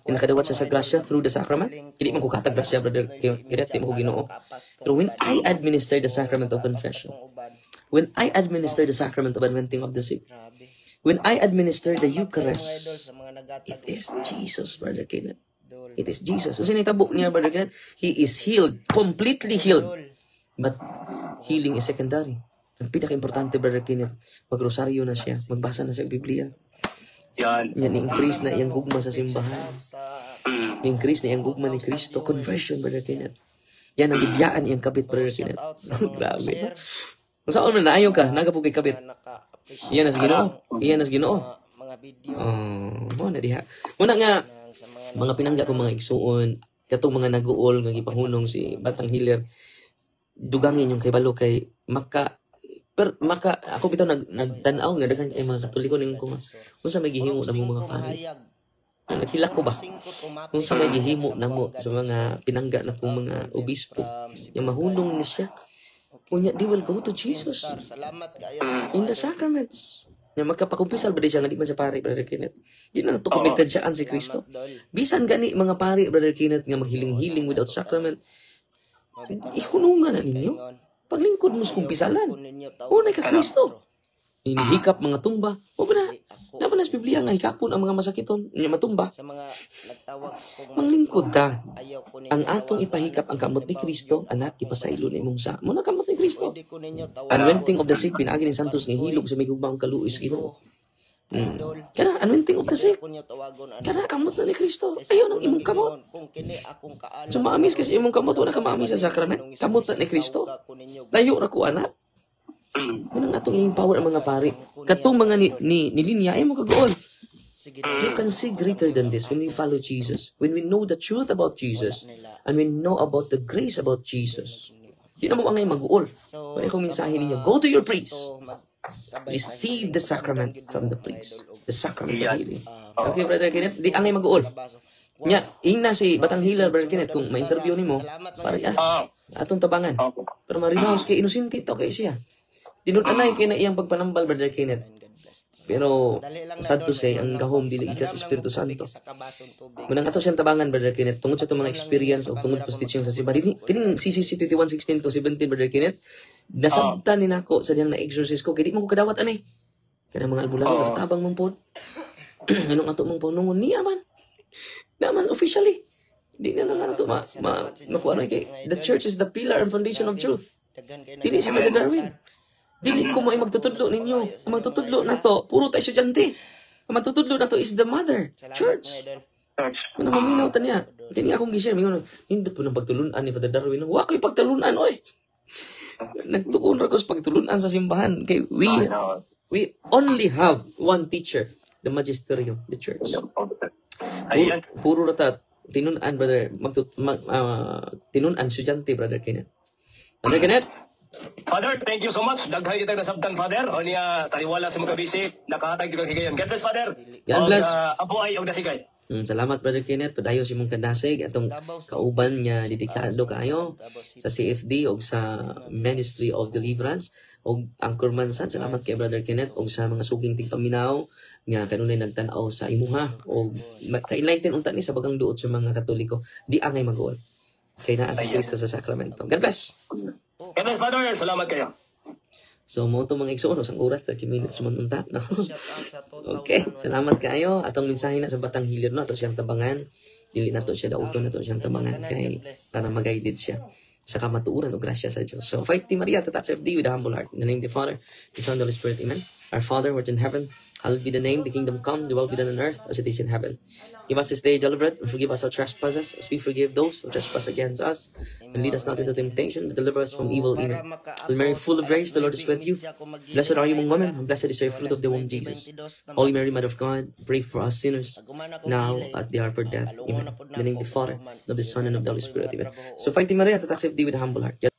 Nakadawat siya sa grasya through the sacrament. Hindi man ko katag grasya, Brother Kenneth, hindi mo ko Ginoo. Pero when I administer the sacrament of confession, when I administer the sacrament of anointing of the sick, when I administer the Eucharist, it is Jesus, Brother Kenneth. It is Jesus. So sinitabo niya, Brother Kenneth, he is healed, completely healed. But healing is secondary. Ang pinaka-importante, Brother Kenneth, mag-rosaryo na siya, magbasa na siya ng Biblia. Yan, increase na iyang gugma sa simbahan. Increase na yung gugma ni Kristo. Conversion, Brother Kenneth. Yan ang bibiyaan iyang kabit, Brother Kenneth. Grabe. Kung saan man naayon ka, nagapog kay kabit. Iyan as Ginoo. Iyan as Ginoo. Mga video Mo na diha. Muna nga, mga pinangga kong mga igsuon, katong mga nag-uol, nga gipahunong si Batang Healer, dugangin yung kay Balo kay maka ako bitaw nagtanaw nga daghan kay mga Katoliko ning kung sa may gihimo na mga pari. Naghilak ko ba? Kung sa may gihimo na mo sa mga pinangga na kong mga obispo, yung mahunong ni siya. Unya, they will go to Jesus in the sacraments. Yung magkapakumpisal ba di siya nga di man siya pari, Brother Kenneth? Di na nato connected siya si Kristo. Bisan gani mga pari, Brother Kenneth, nga maghiling-hiling without sacrament, ihunungan na ninyo. Paglingkod mo sa kumpisalan. Unay ka Kristo. Inihikap mga tumba. O ba na? Naman na sa Biblia nga hikapon ang mga masakiton. Nga matumba. sa mga nagtawag sa kong Manglingkod ta. ayaw ko ninyo Ang atong ipahikap ang kamot ni Kristo, anak, ipasaylo ni mong sa. Muna kamot ni Kristo. Pwede ko ninyo Anointing of the sick, pinagi ni Santos ni Hilog sa may gubang kaluis. Ginoo. idol. Kana, anointing of the sick. Ko niyo tawagon Kana, kamot na ni Kristo. Ayaw ng imong kamot. kung kini akong kaalam. So, maamis kasi imong kamot, wala ka maamis sa sakrament. Kamot na ni Kristo. Layo ra ko, anak. Anong atong empower ang mga pari? Katong mga nilinya, ay mo kagoon. Sige, You can see greater than this when we follow Jesus. When we know the truth about Jesus. And we know about the grace about Jesus. Di na mo ang ngay mag-uol. Kaya kung mensahe ninyo, go to your priest. Receive the sacrament from the priest. The sacrament of healing. Okay, Brother Kenneth? Di ang ngay mag-uol. Nya, ingna si Batang Healer, Brother Kenneth, kung ma-interview ni mo, pare, atong tabangan. Pero marinaos kay inusinti to kay siya. Dinunanay kay na iyang pagpanambal, Brother Kenneth. Pero, sad to say, ang gahom dili ikas Espiritu Santo. Munang ato siyang tabangan, Brother Kenneth, tungod sa itong mga experience o tungod po teaching sa simba. Kining CCC 21:16 to 17, Brother Kenneth, nasabtan ni nako sa diyang na-exorcist ko, kaya di mo ko kadawat, anay. Kaya mga albulang, nakatabang mong po. Anong ato mong punungon niya man. Naman, officially. Di na na ito makuha na kay. The church is the pillar and foundation of truth. Dili si Brother Darwin. Dili ko mo ay magtutudlo ninyo. Ang magtutudlo na to, puro tayo estudyante. Ang magtutudlo na to is the mother, church. Ano maminaw ta niya. Kini akong gi-share, hindi po nang pagtulunan ni Father Darwin. Wa ko'y pagtulunan, oy. Nagtuon ra ko sa pagtulunan sa simbahan. Kay we only have one teacher, the magisterium, the church. Puro rata tinunan, Brother, tinunan estudyante, Brother Kenneth. Brother Kenneth? Father, thank you so much. Daghay kita nasabtan, Father. O niya, taliwala sa mga bisip. Nakahatag kita kayo. God bless, Father. God bless. Apo ay, og dasigay. Salamat, Brother Kenneth. Padayo si mong kadasig. Atong kauban niya dedikado kayo sa CFD o sa Ministry of Deliverance o Anchorman San. Salamat kay Brother Kenneth o sa mga suging tigpaminaw nga kanunay nagtanaw sa imuha o ka-enlighten unta ni sa bagang duot sa mga Katoliko. Di angay mag-uol. Kay naa si Kristo sa sakramento. God bless. God bless, Father. Salamat kayo. So, mo ito mga igsoon, isang oras, 30 minutes sumunta. No? Okay, salamat kayo. Atong mensahe na sa Batang Healer, no? Ato siyang tabangan. Dili na to siya dauton, ato siyang tabangan kay para mag-guided siya. Sa kamatuuran o grasya sa Diyos. So, fight Team Maria, Tatak FD with a humble heart. In the name of the Father, the Son, and the Holy Spirit. Amen. Our Father, who art in heaven, hallowed be the name, the kingdom come, the will be done on earth as it is in heaven. Give us this day daily bread, and forgive us our trespasses, as we forgive those who trespass against us. And lead us not into temptation, but deliver us from evil. Amen. Hail Mary, full of grace, the Lord is with you. Blessed are you among women, and blessed is the fruit of the womb, Jesus. Holy Mary, Mother of God, pray for us sinners, now at the hour of death. Amen. In the name of the Father, of the Son, and of the Holy Spirit. Amen. So, fighting Maria, Tatak FD with a humble heart.